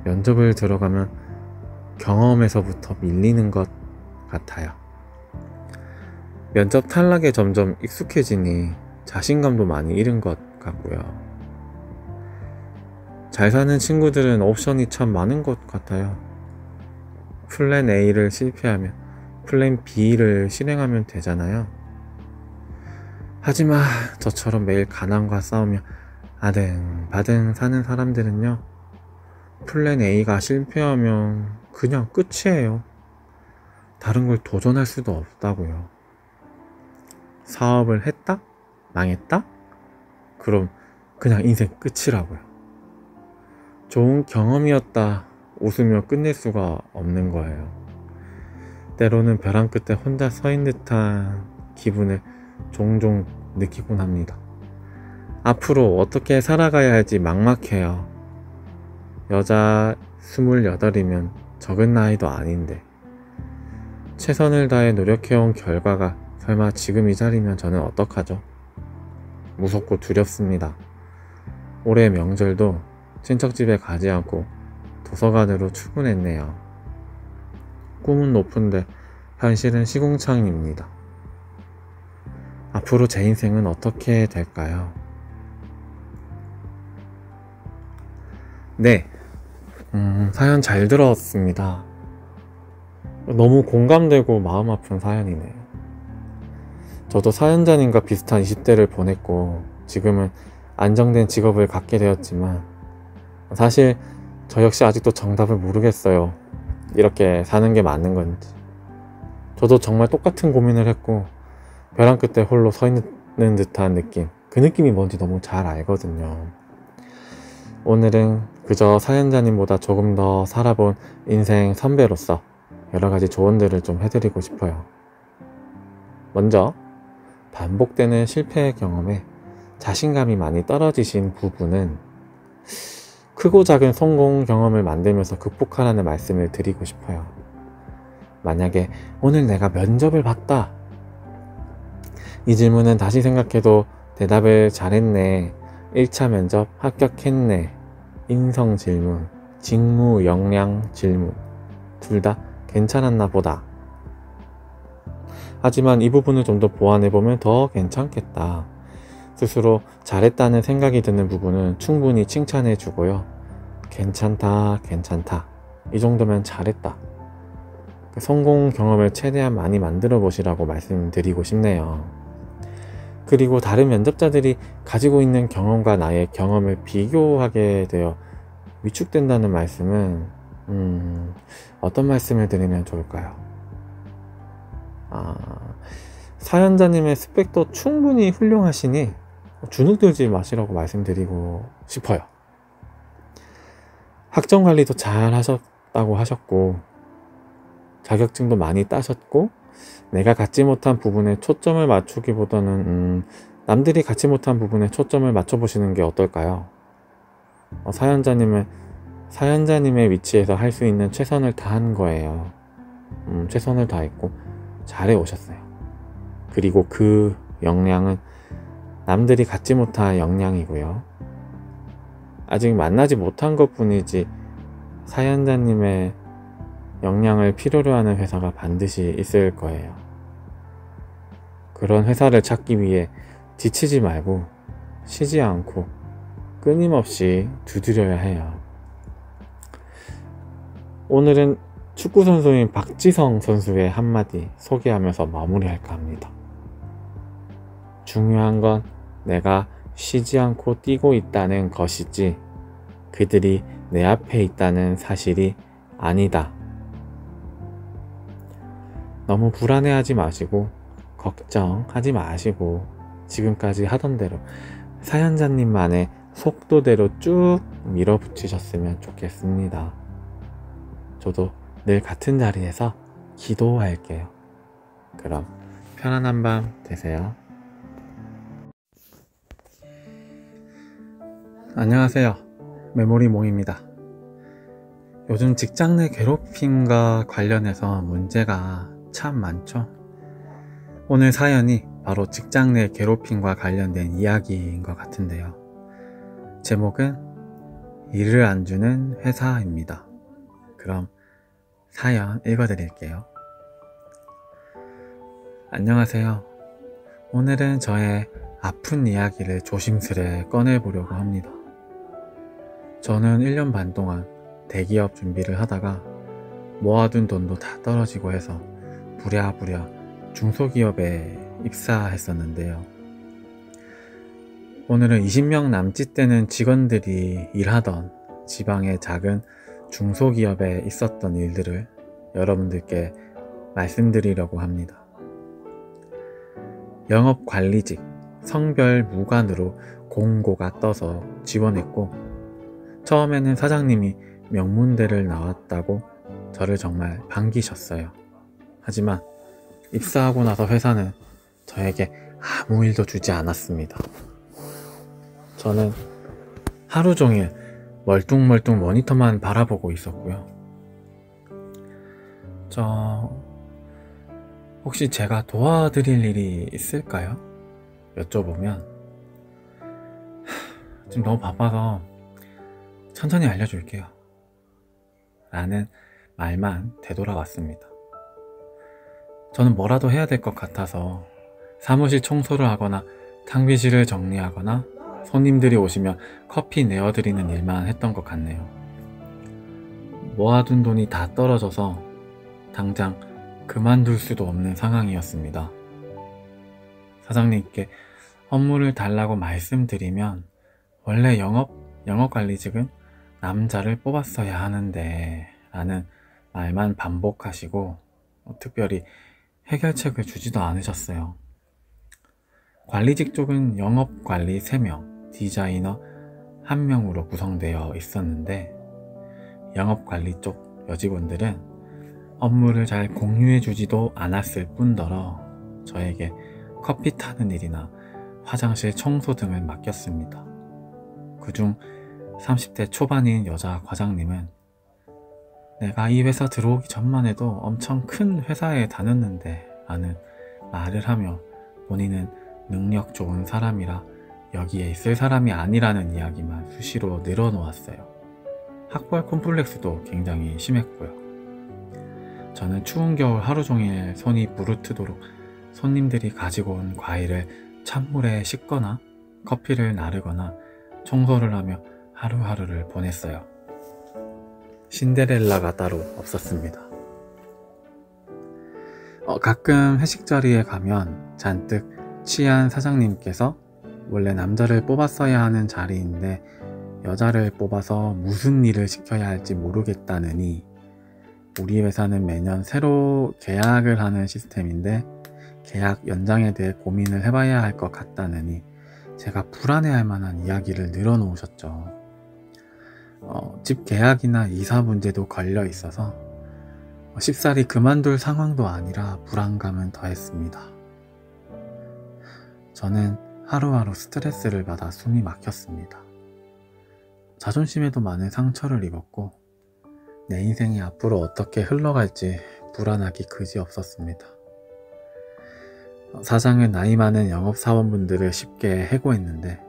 면접을 들어가면 경험에서부터 밀리는 것 같아요. 면접 탈락에 점점 익숙해지니 자신감도 많이 잃은 것 같고요. 잘 사는 친구들은 옵션이 참 많은 것 같아요. 플랜 A를 실패하면 플랜 B를 실행하면 되잖아요. 하지만 저처럼 매일 가난과 싸우며 아등바등 사는 사람들은요, 플랜 A가 실패하면 그냥 끝이에요. 다른 걸 도전할 수도 없다고요. 사업을 했다? 망했다? 그럼 그냥 인생 끝이라고요. 좋은 경험이었다 웃으며 끝낼 수가 없는 거예요. 때로는 벼랑 끝에 혼자 서인 듯한 기분을 종종 느끼곤 합니다. 앞으로 어떻게 살아가야 할지 막막해요. 여자 28이면 적은 나이도 아닌데 최선을 다해 노력해온 결과가 설마 지금 이 자리면 저는 어떡하죠? 무섭고 두렵습니다. 올해 명절도 친척집에 가지 않고 도서관으로 출근했네요. 꿈은 높은데 현실은 시궁창입니다. 앞으로 제 인생은 어떻게 될까요? 네, 사연 잘 들었습니다. 너무 공감되고 마음 아픈 사연이네요. 저도 사연자님과 비슷한 20대를 보냈고 지금은 안정된 직업을 갖게 되었지만 사실 저 역시 아직도 정답을 모르겠어요. 이렇게 사는 게 맞는 건지. 저도 정말 똑같은 고민을 했고 벼랑 끝에 홀로 서 있는 듯한 느낌, 그 느낌이 뭔지 너무 잘 알거든요. 오늘은 그저 사연자님보다 조금 더 살아본 인생 선배로서 여러가지 조언들을 좀 해드리고 싶어요. 먼저 반복되는 실패 경험에 자신감이 많이 떨어지신 부분은 크고 작은 성공 경험을 만들면서 극복하라는 말씀을 드리고 싶어요. 만약에 오늘 내가 면접을 봤다, 이 질문은 다시 생각해도 대답을 잘했네, 1차 면접 합격했네, 인성 질문, 직무 역량 질문 둘 다 괜찮았나 보다. 하지만 이 부분을 좀 더 보완해보면 더 괜찮겠다. 스스로 잘했다는 생각이 드는 부분은 충분히 칭찬해 주고요. 괜찮다, 괜찮다. 이 정도면 잘했다. 성공 경험을 최대한 많이 만들어 보시라고 말씀드리고 싶네요. 그리고 다른 면접자들이 가지고 있는 경험과 나의 경험을 비교하게 되어 위축된다는 말씀은 어떤 말씀을 드리면 좋을까요? 사연자님의 스펙도 충분히 훌륭하시니 주눅 들지 마시라고 말씀드리고 싶어요. 학점 관리도 잘 하셨다고 하셨고 자격증도 많이 따셨고 내가 갖지 못한 부분에 초점을 맞추기보다는 남들이 갖지 못한 부분에 초점을 맞춰보시는 게 어떨까요? 사연자님의 위치에서 할 수 있는 최선을 다한 거예요. 최선을 다했고 잘해 오셨어요. 그리고 그 역량은 남들이 갖지 못한 역량이고요. 아직 만나지 못한 것 뿐이지 사연자님의 역량을 필요로 하는 회사가 반드시 있을 거예요. 그런 회사를 찾기 위해 지치지 말고 쉬지 않고 끊임없이 두드려야 해요. 오늘은 축구선수인 박지성 선수의 한마디 소개하면서 마무리할까 합니다. 중요한 건 내가 쉬지 않고 뛰고 있다는 것이지 그들이 내 앞에 있다는 사실이 아니다. 너무 불안해하지 마시고 걱정하지 마시고 지금까지 하던 대로 사연자님만의 속도대로 쭉 밀어붙이셨으면 좋겠습니다. 저도 늘 같은 자리에서 기도할게요. 그럼 편안한 밤 되세요. 안녕하세요. 메모리몽입니다. 요즘 직장 내 괴롭힘과 관련해서 문제가 참 많죠. 오늘 사연이 바로 직장 내 괴롭힘과 관련된 이야기인 것 같은데요. 제목은 일을 안 주는 회사입니다. 그럼 사연 읽어드릴게요. 안녕하세요. 오늘은 저의 아픈 이야기를 조심스레 꺼내보려고 합니다. 저는 1년 반 동안 대기업 준비를 하다가 모아둔 돈도 다 떨어지고 해서 부랴부랴 중소기업에 입사했었는데요. 오늘은 20명 남짓 되는 직원들이 일하던 지방의 작은 중소기업에 있었던 일들을 여러분들께 말씀드리려고 합니다. 영업관리직, 성별 무관으로 공고가 떠서 지원했고 처음에는 사장님이 명문대를 나왔다고 저를 정말 반기셨어요. 하지만 입사하고 나서 회사는 저에게 아무 일도 주지 않았습니다. 저는 하루 종일 멀뚱멀뚱 모니터만 바라보고 있었고요. 혹시 제가 도와드릴 일이 있을까요? 여쭤보면 지금 너무 바빠서 천천히 알려줄게요 라는 말만 되돌아왔습니다. 저는 뭐라도 해야 될 것 같아서 사무실 청소를 하거나 탕비실을 정리하거나 손님들이 오시면 커피 내어드리는 일만 했던 것 같네요. 모아둔 돈이 다 떨어져서 당장 그만둘 수도 없는 상황이었습니다. 사장님께 업무를 달라고 말씀드리면 원래 영업관리직은 남자를 뽑았어야 하는데 라는 말만 반복하시고 특별히 해결책을 주지도 않으셨어요. 관리직 쪽은 영업관리 3명, 디자이너 1명으로 구성되어 있었는데 영업관리 쪽 여직원들은 업무를 잘 공유해주지도 않았을 뿐더러 저에게 커피 타는 일이나 화장실 청소 등을 맡겼습니다. 그중 30대 초반인 여자 과장님은 내가 이 회사 들어오기 전만 해도 엄청 큰 회사에 다녔는데 라는 말을 하며 본인은 능력 좋은 사람이라 여기에 있을 사람이 아니라는 이야기만 수시로 늘어놓았어요. 학벌 콤플렉스도 굉장히 심했고요. 저는 추운 겨울 하루 종일 손이 부르트도록 손님들이 가지고 온 과일을 찬물에 씻거나 커피를 나르거나 청소를 하며 하루하루를 보냈어요. 신데렐라가 따로 없었습니다. 가끔 회식 자리에 가면 잔뜩 취한 사장님께서 원래 남자를 뽑았어야 하는 자리인데 여자를 뽑아서 무슨 일을 시켜야 할지 모르겠다느니 우리 회사는 매년 새로 계약을 하는 시스템인데 계약 연장에 대해 고민을 해봐야 할 것 같다느니 제가 불안해할 만한 이야기를 늘어놓으셨죠. 집 계약이나 이사 문제도 걸려 있어서 쉽사리 그만둘 상황도 아니라 불안감은 더했습니다. 저는 하루하루 스트레스를 받아 숨이 막혔습니다. 자존심에도 많은 상처를 입었고 내 인생이 앞으로 어떻게 흘러갈지 불안하기 그지없었습니다. 사장은 나이 많은 영업사원분들을 쉽게 해고했는데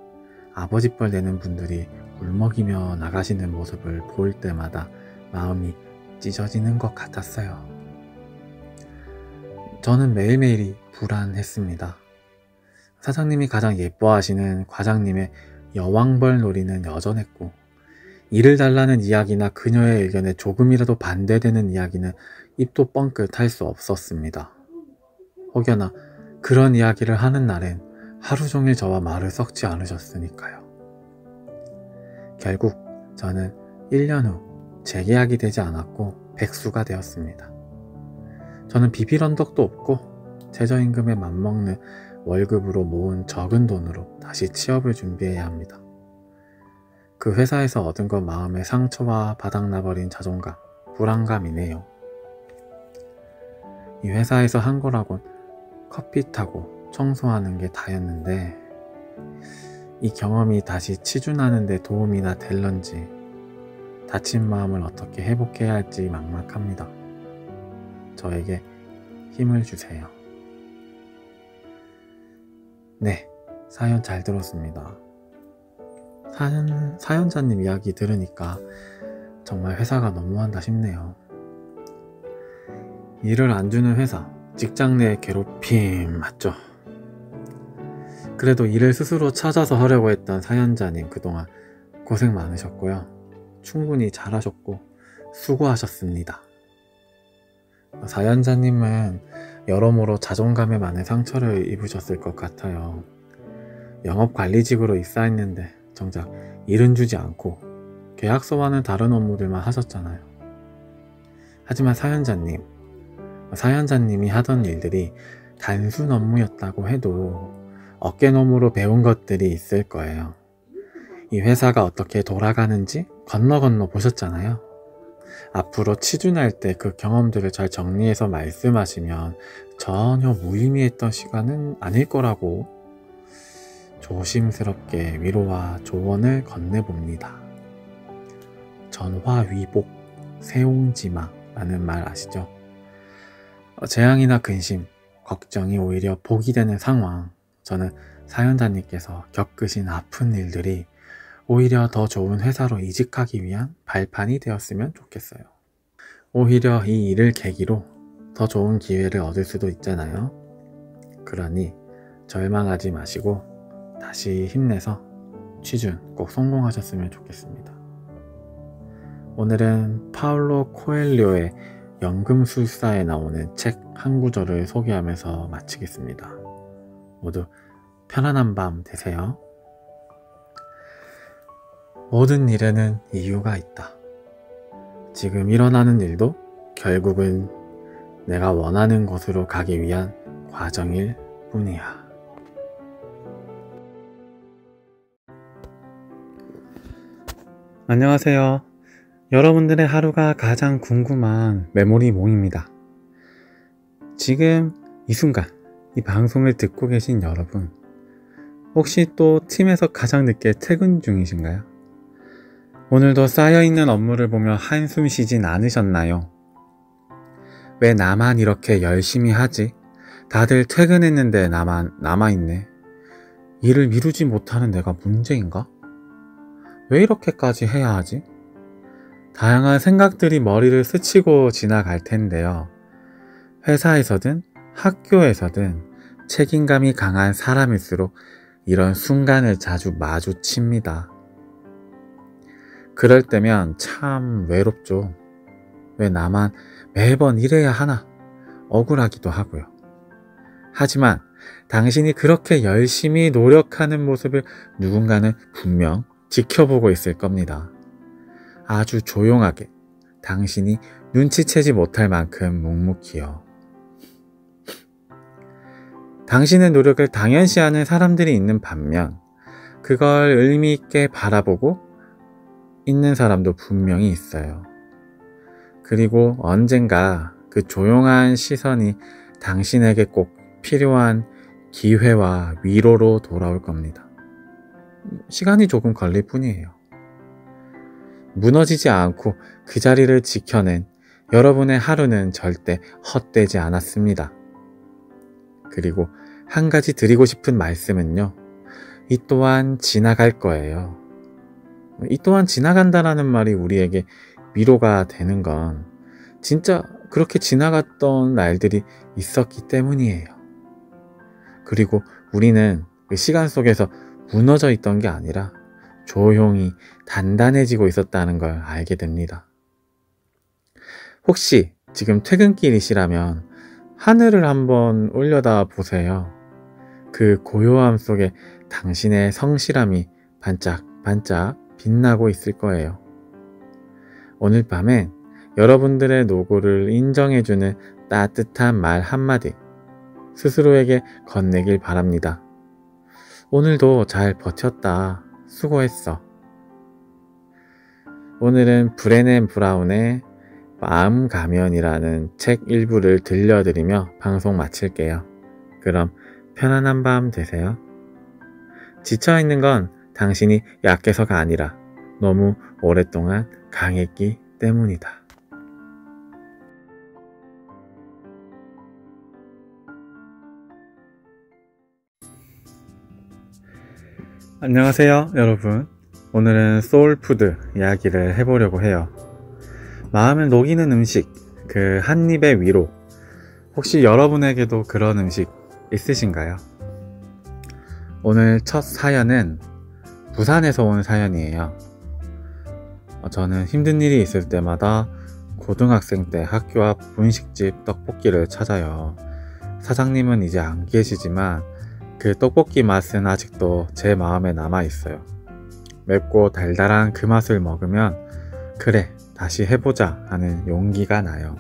아버지뻘 되는 분들이 울먹이며 나가시는 모습을 볼 때마다 마음이 찢어지는 것 같았어요. 저는 매일매일이 불안했습니다. 사장님이 가장 예뻐하시는 과장님의 여왕벌 놀이는 여전했고 일을 달라는 이야기나 그녀의 의견에 조금이라도 반대되는 이야기는 입도 뻥끗 할 수 없었습니다. 혹여나 그런 이야기를 하는 날엔 하루 종일 저와 말을 섞지 않으셨으니까요. 결국 저는 1년 후 재계약이 되지 않았고 백수가 되었습니다. 저는 비빌 언덕도 없고 최저임금에 맞먹는 월급으로 모은 적은 돈으로 다시 취업을 준비해야 합니다. 그 회사에서 얻은 건 마음의 상처와 바닥나버린 자존감, 불안감이네요. 이 회사에서 한 거라곤 커피 타고 청소하는 게 다였는데 이 경험이 다시 취준하는 데 도움이나 될런지 다친 마음을 어떻게 회복해야 할지 막막합니다. 저에게 힘을 주세요. 네, 사연 잘 들었습니다. 사연자님 이야기 들으니까 정말 회사가 너무한다 싶네요. 일을 안 주는 회사, 직장 내 괴롭힘 맞죠? 그래도 일을 스스로 찾아서 하려고 했던 사연자님 그동안 고생 많으셨고요. 충분히 잘하셨고 수고하셨습니다. 사연자님은 여러모로 자존감에 많은 상처를 입으셨을 것 같아요. 영업관리직으로 입사했는데 정작 일은 주지 않고 계약서와는 다른 업무들만 하셨잖아요. 하지만 사연자님이 하던 일들이 단순 업무였다고 해도 어깨너머로 배운 것들이 있을 거예요. 이 회사가 어떻게 돌아가는지 건너 보셨잖아요. 앞으로 취준할 때 그 경험들을 잘 정리해서 말씀하시면 전혀 무의미했던 시간은 아닐 거라고 조심스럽게 위로와 조언을 건네봅니다. 전화위복, 세옹지마라는 말 아시죠? 재앙이나 근심, 걱정이 오히려 복이 되는 상황. 저는 사연자님께서 겪으신 아픈 일들이 오히려 더 좋은 회사로 이직하기 위한 발판이 되었으면 좋겠어요. 오히려 이 일을 계기로 더 좋은 기회를 얻을 수도 있잖아요. 그러니 절망하지 마시고 다시 힘내서 취준 꼭 성공하셨으면 좋겠습니다. 오늘은 파울로 코엘료의 연금술사에 나오는 책 한 구절을 소개하면서 마치겠습니다. 모두 편안한 밤 되세요. 모든 일에는 이유가 있다. 지금 일어나는 일도 결국은 내가 원하는 곳으로 가기 위한 과정일 뿐이야. 안녕하세요. 여러분들의 하루가 가장 궁금한 메모리 몽입니다. 지금 이 순간 이 방송을 듣고 계신 여러분, 혹시 또 팀에서 가장 늦게 퇴근 중이신가요? 오늘도 쌓여있는 업무를 보며 한숨 쉬진 않으셨나요? 왜 나만 이렇게 열심히 하지? 다들 퇴근했는데 나만 남아있네. 일을 미루지 못하는 내가 문제인가? 왜 이렇게까지 해야 하지? 다양한 생각들이 머리를 스치고 지나갈 텐데요. 회사에서든 학교에서든 책임감이 강한 사람일수록 이런 순간을 자주 마주칩니다. 그럴 때면 참 외롭죠. 왜 나만 매번 이래야 하나 억울하기도 하고요. 하지만 당신이 그렇게 열심히 노력하는 모습을 누군가는 분명 지켜보고 있을 겁니다. 아주 조용하게, 당신이 눈치채지 못할 만큼 묵묵히요. 당신의 노력을 당연시하는 사람들이 있는 반면 그걸 의미 있게 바라보고 있는 사람도 분명히 있어요. 그리고 언젠가 그 조용한 시선이 당신에게 꼭 필요한 기회와 위로로 돌아올 겁니다. 시간이 조금 걸릴 뿐이에요. 무너지지 않고 그 자리를 지켜낸 여러분의 하루는 절대 헛되지 않았습니다. 그리고 한 가지 드리고 싶은 말씀은요. 이 또한 지나갈 거예요. 이 또한 지나간다라는 말이 우리에게 위로가 되는 건 진짜 그렇게 지나갔던 날들이 있었기 때문이에요. 그리고 우리는 그 시간 속에서 무너져 있던 게 아니라 조용히 단단해지고 있었다는 걸 알게 됩니다. 혹시 지금 퇴근길이시라면 하늘을 한번 올려다 보세요. 그 고요함 속에 당신의 성실함이 반짝반짝 빛나고 있을 거예요. 오늘 밤엔 여러분들의 노고를 인정해주는 따뜻한 말 한마디 스스로에게 건네길 바랍니다. 오늘도 잘 버텼다. 수고했어. 오늘은 브레네 브라운의 마음 가면이라는 책 일부를 들려드리며 방송 마칠게요. 그럼 편안한 밤 되세요. 지쳐있는 건 당신이 약해서가 아니라 너무 오랫동안 강했기 때문이다. 안녕하세요, 여러분. 오늘은 소울푸드 이야기를 해보려고 해요. 마음을 녹이는 음식, 그 한 입의 위로. 혹시 여러분에게도 그런 음식 있으신가요? 오늘 첫 사연은 부산에서 온 사연이에요. 저는 힘든 일이 있을 때마다 고등학생 때 학교 앞 분식집 떡볶이를 찾아요. 사장님은 이제 안 계시지만 그 떡볶이 맛은 아직도 제 마음에 남아있어요. 맵고 달달한 그 맛을 먹으면 그래, 다시 해보자 하는 용기가 나요.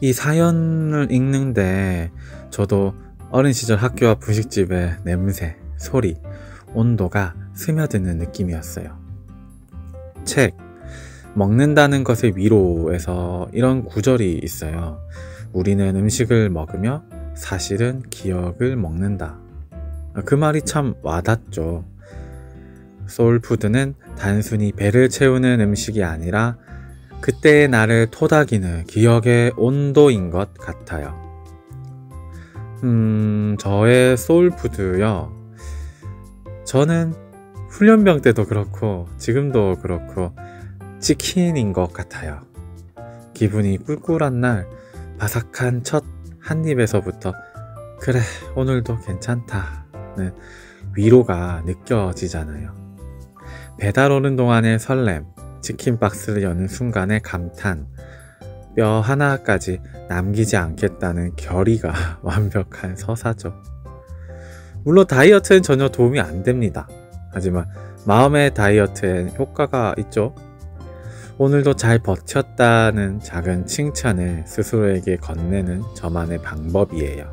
이 사연을 읽는데 저도 어린 시절 학교 앞 분식집의 냄새, 소리, 온도가 스며드는 느낌이었어요. 책, 먹는다는 것의 위로에서 이런 구절이 있어요. 우리는 음식을 먹으며 사실은 기억을 먹는다. 그 말이 참 와닿죠. 소울푸드는 단순히 배를 채우는 음식이 아니라 그때의 나를 토닥이는 기억의 온도인 것 같아요. 저의 소울푸드요. 저는 훈련병 때도 그렇고 지금도 그렇고 치킨인 것 같아요. 기분이 꿀꿀한 날 바삭한 첫 한 입에서부터 그래, 오늘도 괜찮다는 위로가 느껴지잖아요. 배달 오는 동안의 설렘, 치킨 박스를 여는 순간의 감탄, 뼈 하나까지 남기지 않겠다는 결의가 완벽한 서사죠. 물론 다이어트엔 전혀 도움이 안 됩니다. 하지만 마음의 다이어트엔 효과가 있죠. 오늘도 잘 버텼다는 작은 칭찬을 스스로에게 건네는 저만의 방법이에요.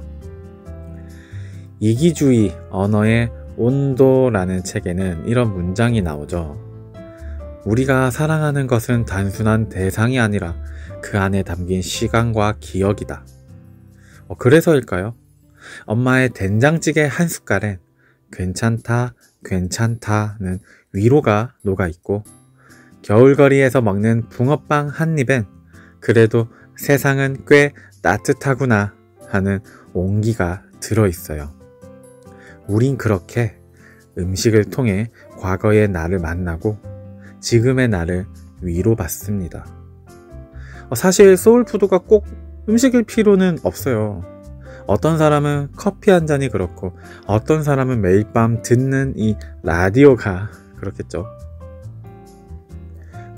이기주의 언어의 온도라는 책에는 이런 문장이 나오죠. 우리가 사랑하는 것은 단순한 대상이 아니라 그 안에 담긴 시간과 기억이다. 그래서일까요? 엄마의 된장찌개 한 숟갈엔 괜찮다, 괜찮다는 위로가 녹아있고 겨울거리에서 먹는 붕어빵 한 입엔 그래도 세상은 꽤 따뜻하구나 하는 온기가 들어있어요. 우린 그렇게 음식을 통해 과거의 나를 만나고 지금의 나를 위로받습니다. 사실 소울푸드가 꼭 음식일 필요는 없어요. 어떤 사람은 커피 한 잔이 그렇고 어떤 사람은 매일 밤 듣는 이 라디오가 그렇겠죠.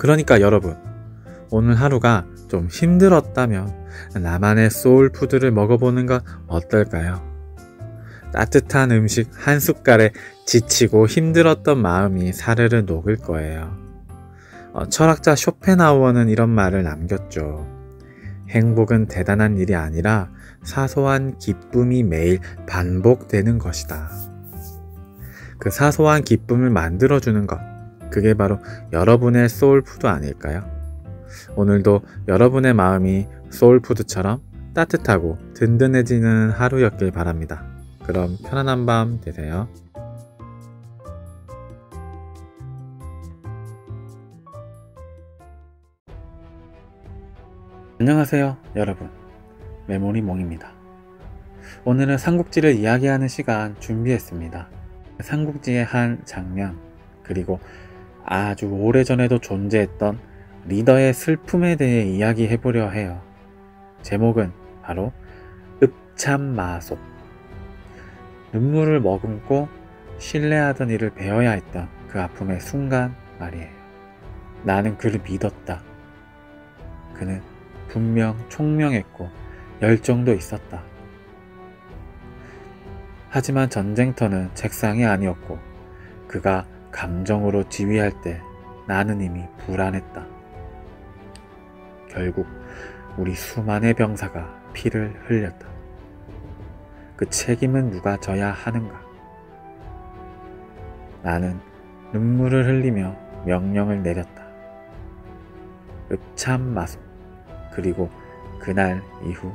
그러니까 여러분, 오늘 하루가 좀 힘들었다면 나만의 소울푸드를 먹어보는 건 어떨까요? 따뜻한 음식 한 숟갈에 지치고 힘들었던 마음이 사르르 녹을 거예요. 철학자 쇼펜하우어는 이런 말을 남겼죠. 행복은 대단한 일이 아니라 사소한 기쁨이 매일 반복되는 것이다. 그 사소한 기쁨을 만들어주는 것, 그게 바로 여러분의 소울푸드 아닐까요? 오늘도 여러분의 마음이 소울푸드처럼 따뜻하고 든든해지는 하루였길 바랍니다. 그럼 편안한 밤 되세요. 안녕하세요, 여러분. 메모리몽입니다. 오늘은 삼국지를 이야기하는 시간 준비했습니다. 삼국지의 한 장면, 그리고 아주 오래전에도 존재했던 리더의 슬픔에 대해 이야기해보려 해요. 제목은 바로 읍참마소. 눈물을 머금고 신뢰하던 이를 베어야 했던 그 아픔의 순간 말이에요. 나는 그를 믿었다. 그는 분명 총명했고 열정도 있었다. 하지만 전쟁터는 책상이 아니었고 그가 감정으로 지휘할 때 나는 이미 불안했다. 결국 우리 수만의 병사가 피를 흘렸다. 그 책임은 누가 져야 하는가? 나는 눈물을 흘리며 명령을 내렸다. 읍참마속. 그리고 그날 이후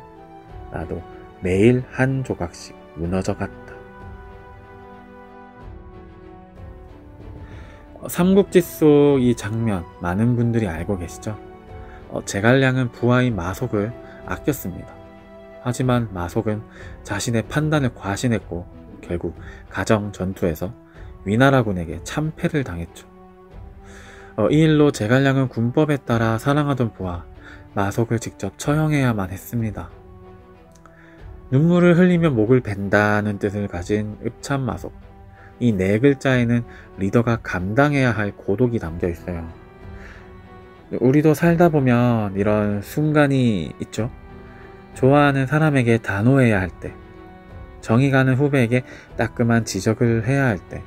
나도 매일 한 조각씩 무너져 갔다. 삼국지 속 이 장면 많은 분들이 알고 계시죠? 제갈량은 부하인 마속을 아꼈습니다. 하지만 마속은 자신의 판단을 과신했고 결국 가정 전투에서 위나라군에게 참패를 당했죠. 이 일로 제갈량은 군법에 따라 사랑하던 부하 마속을 직접 처형해야만 했습니다. 눈물을 흘리며 목을 벤다는 뜻을 가진 읍참마속. 이 네 글자에는 리더가 감당해야 할 고독이 담겨 있어요. 우리도 살다 보면 이런 순간이 있죠. 좋아하는 사람에게 단호해야 할 때, 정이 가는 후배에게 따끔한 지적을 해야 할 때,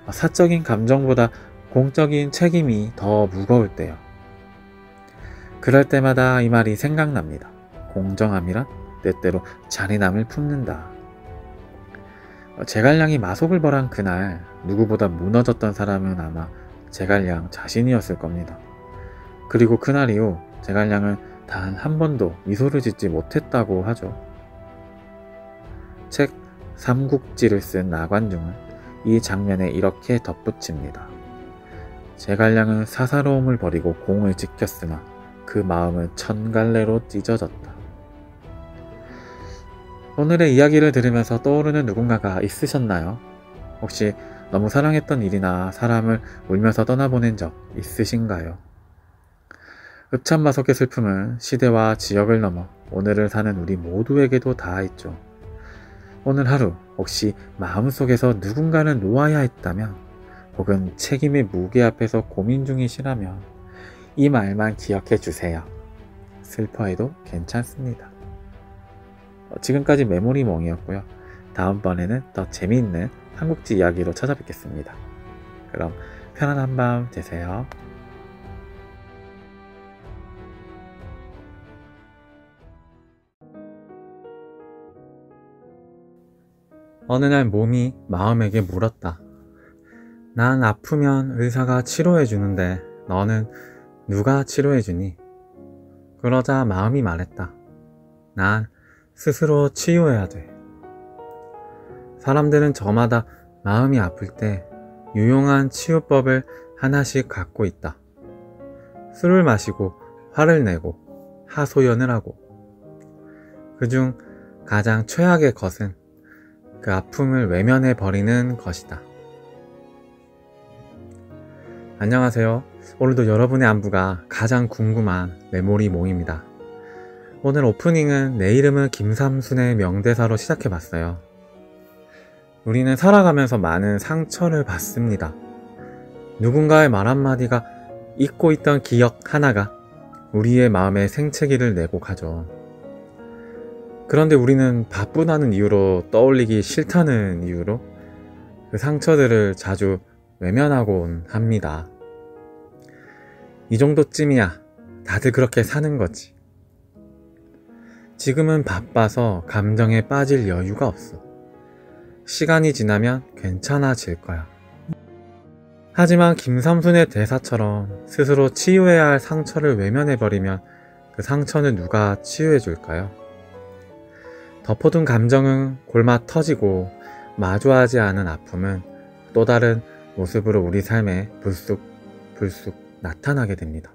사적인 감정보다 공적인 책임이 더 무거울 때요. 그럴 때마다 이 말이 생각납니다. 공정함이란 때때로 잔인함을 품는다. 제갈량이 마속을 벌한 그날 누구보다 무너졌던 사람은 아마 제갈량 자신이었을 겁니다. 그리고 그날 이후 제갈량은 단 한 번도 미소를 짓지 못했다고 하죠. 책 삼국지를 쓴 나관중은 이 장면에 이렇게 덧붙입니다. 제갈량은 사사로움을 버리고 공을 지켰으나 그 마음은 천갈래로 찢어졌다. 오늘의 이야기를 들으면서 떠오르는 누군가가 있으셨나요? 혹시 너무 사랑했던 일이나 사람을 울면서 떠나보낸 적 있으신가요? 읍참마속의 슬픔은 시대와 지역을 넘어 오늘을 사는 우리 모두에게도 닿아있죠. 오늘 하루 혹시 마음속에서 누군가를 놓아야 했다면, 혹은 책임의 무게 앞에서 고민 중이시라면 이 말만 기억해 주세요. 슬퍼해도 괜찮습니다. 지금까지 메모리몽이었고요. 다음번에는 더 재미있는 삼국지 이야기로 찾아뵙겠습니다. 그럼 편안한 밤 되세요. 어느 날 몸이 마음에게 물었다. 난 아프면 의사가 치료해주는데 너는 누가 치료해주니? 그러자 마음이 말했다. 난 스스로 치유해야 돼. 사람들은 저마다 마음이 아플 때 유용한 치유법을 하나씩 갖고 있다. 술을 마시고 화를 내고 하소연을 하고, 그중 가장 최악의 것은 그 아픔을 외면해 버리는 것이다. 안녕하세요. 오늘도 여러분의 안부가 가장 궁금한 메모리몽입니다. 오늘 오프닝은 내 이름은 김삼순의 명대사로 시작해봤어요. 우리는 살아가면서 많은 상처를 받습니다. 누군가의 말 한마디가 잊고 있던 기억 하나가 우리의 마음에 생채기를 내고 가죠. 그런데 우리는 바쁘다는 이유로, 떠올리기 싫다는 이유로 그 상처들을 자주 외면하곤 합니다. 이 정도쯤이야. 다들 그렇게 사는 거지. 지금은 바빠서 감정에 빠질 여유가 없어. 시간이 지나면 괜찮아질 거야. 하지만 김삼순의 대사처럼 스스로 치유해야 할 상처를 외면해버리면 그 상처는 누가 치유해줄까요? 덮어둔 감정은 골마 터지고 마주하지 않은 아픔은 또 다른 모습으로 우리 삶에 불쑥 나타나게 됩니다.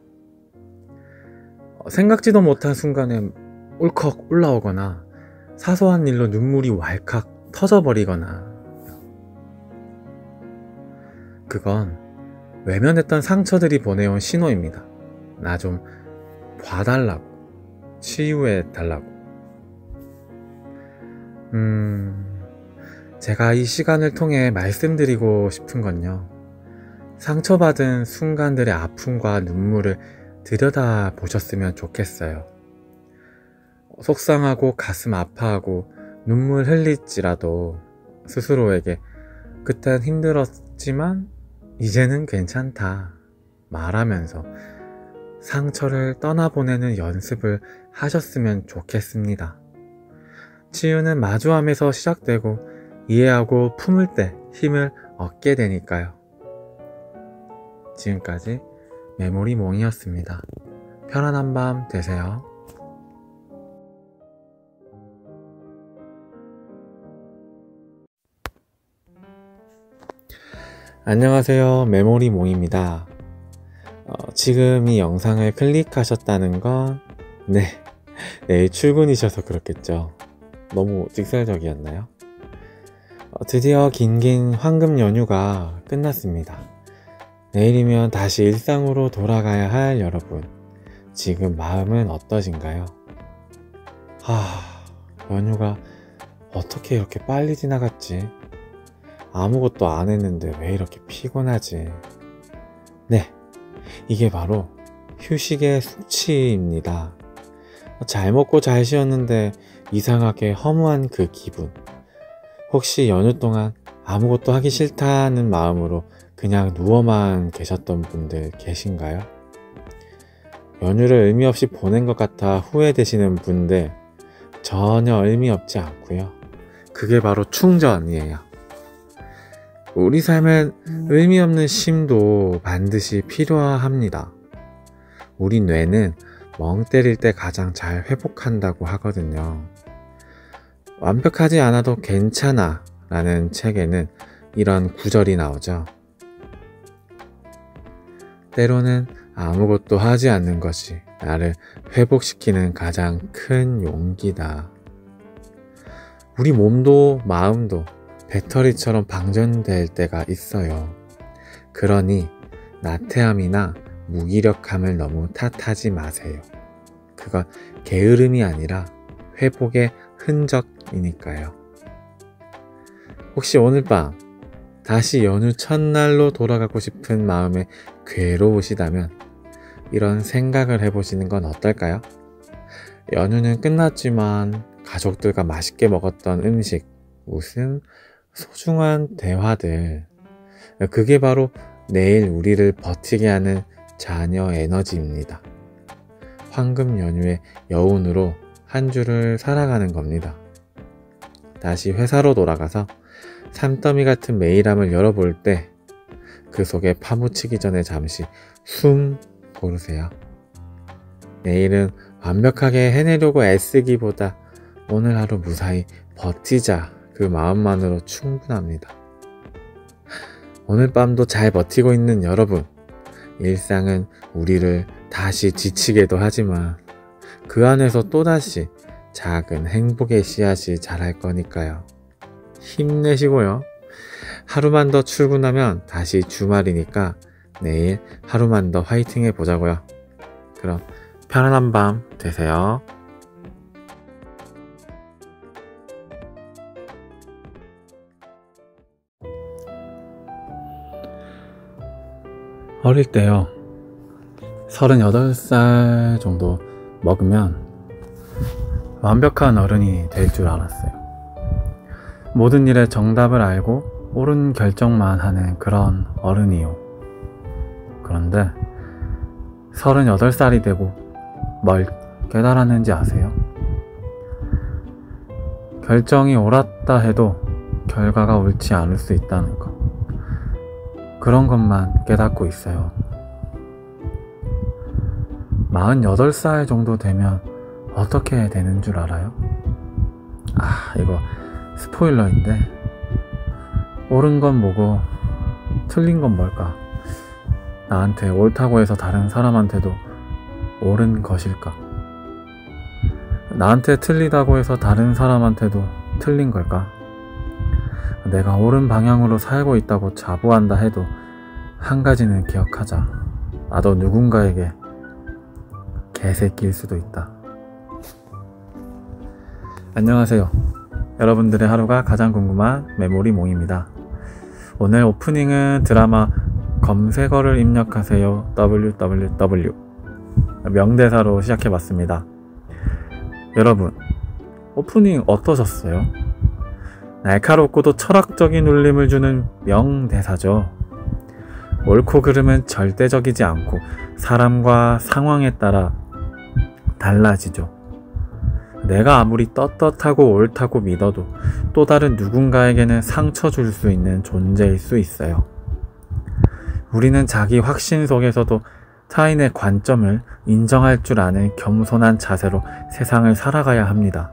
생각지도 못한 순간에 울컥 올라오거나 사소한 일로 눈물이 왈칵 터져버리거나, 그건 외면했던 상처들이 보내온 신호입니다. 나 좀 봐달라고, 치유해달라고. 제가 이 시간을 통해 말씀드리고 싶은 건요, 상처받은 순간들의 아픔과 눈물을 들여다 보셨으면 좋겠어요. 속상하고 가슴 아파하고 눈물 흘릴지라도 스스로에게 그땐 힘들었지만 이제는 괜찮다 말하면서 상처를 떠나보내는 연습을 하셨으면 좋겠습니다. 치유는 마주함에서 시작되고 이해하고 품을 때 힘을 얻게 되니까요. 지금까지 메모리몽이었습니다. 편안한 밤 되세요. 안녕하세요. 메모리몽입니다. 지금 이 영상을 클릭하셨다는 건 내일 출근이셔서 그렇겠죠. 너무 직설적이었나요? 드디어 긴 황금 연휴가 끝났습니다. 내일이면 다시 일상으로 돌아가야 할 여러분, 지금 마음은 어떠신가요? 연휴가 어떻게 이렇게 빨리 지나갔지? 아무것도 안 했는데 왜 이렇게 피곤하지? 이게 바로 휴식의 숙취입니다. 잘 먹고 잘 쉬었는데 이상하게 허무한 그 기분. 혹시 연휴 동안 아무것도 하기 싫다는 마음으로 그냥 누워만 계셨던 분들 계신가요? 연휴를 의미 없이 보낸 것 같아 후회되시는 분들 전혀 의미 없지 않고요. 그게 바로 충전이에요. 우리 삶엔 의미 없는 쉼도 반드시 필요합니다. 우리 뇌는 멍 때릴 때 가장 잘 회복한다고 하거든요. 완벽하지 않아도 괜찮아 라는 책에는 이런 구절이 나오죠. 때로는 아무것도 하지 않는 것이 나를 회복시키는 가장 큰 용기다. 우리 몸도 마음도 배터리처럼 방전될 때가 있어요. 그러니 나태함이나 무기력함을 너무 탓하지 마세요. 그건 게으름이 아니라 회복의 흔적이니까요. 혹시 오늘 밤 다시 연휴 첫날로 돌아가고 싶은 마음에 괴로우시다면 이런 생각을 해보시는 건 어떨까요? 연휴는 끝났지만 가족들과 맛있게 먹었던 음식, 웃음, 소중한 대화들, 그게 바로 내일 우리를 버티게 하는 자녀 에너지입니다. 황금 연휴의 여운으로 한 주를 살아가는 겁니다. 다시 회사로 돌아가서 산더미 같은 메일함을 열어볼 때 그 속에 파묻히기 전에 잠시 숨 고르세요. 내일은 완벽하게 해내려고 애쓰기보다 오늘 하루 무사히 버티자, 그 마음만으로 충분합니다. 오늘 밤도 잘 버티고 있는 여러분, 일상은 우리를 다시 지치게도 하지만 그 안에서 또다시 작은 행복의 씨앗이 자랄 거니까요. 힘내시고요. 하루만 더 출근하면 다시 주말이니까 내일 하루만 더 화이팅 해보자고요. 그럼 편안한 밤 되세요. 어릴 때요, 38살 정도 먹으면 완벽한 어른이 될 줄 알았어요. 모든 일에 정답을 알고 옳은 결정만 하는 그런 어른이요. 그런데 38살이 되고 뭘 깨달았는지 아세요? 결정이 옳았다 해도 결과가 옳지 않을 수 있다는 것. 그런 것만 깨닫고 있어요. 48살 정도 되면 어떻게 되는 줄 알아요? 이거 스포일러인데, 옳은 건 뭐고 틀린 건 뭘까? 나한테 옳다고 해서 다른 사람한테도 옳은 것일까? 나한테 틀리다고 해서 다른 사람한테도 틀린 걸까? 내가 옳은 방향으로 살고 있다고 자부한다 해도 한 가지는 기억하자. 나도 누군가에게 개새끼일 수도 있다. 안녕하세요. 여러분들의 하루가 가장 궁금한 메모리몽입니다. 오늘 오프닝은 드라마 검색어를 입력하세요 www 명대사로 시작해봤습니다. 여러분, 오프닝 어떠셨어요? 날카롭고도 철학적인 울림을 주는 명대사죠. 옳고 그름은 절대적이지 않고 사람과 상황에 따라 달라지죠. 내가 아무리 떳떳하고 옳다고 믿어도 또 다른 누군가에게는 상처 줄 수 있는 존재일 수 있어요. 우리는 자기 확신 속에서도 타인의 관점을 인정할 줄 아는 겸손한 자세로 세상을 살아가야 합니다.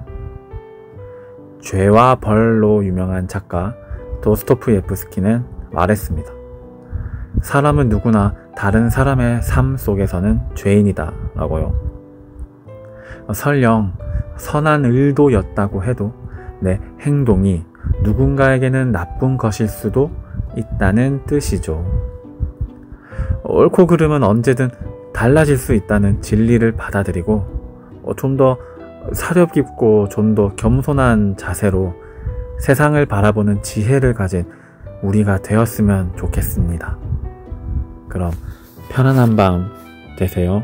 죄와 벌로 유명한 작가 도스토프예프스키는 말했습니다. 사람은 누구나 다른 사람의 삶 속에서는 죄인이다 라고요. 설령 선한 의도였다고 해도 내 행동이 누군가에게는 나쁜 것일 수도 있다는 뜻이죠. 옳고 그름은 언제든 달라질 수 있다는 진리를 받아들이고 좀 더 사려 깊고 좀 더 겸손한 자세로 세상을 바라보는 지혜를 가진 우리가 되었으면 좋겠습니다. 그럼 편안한 밤 되세요.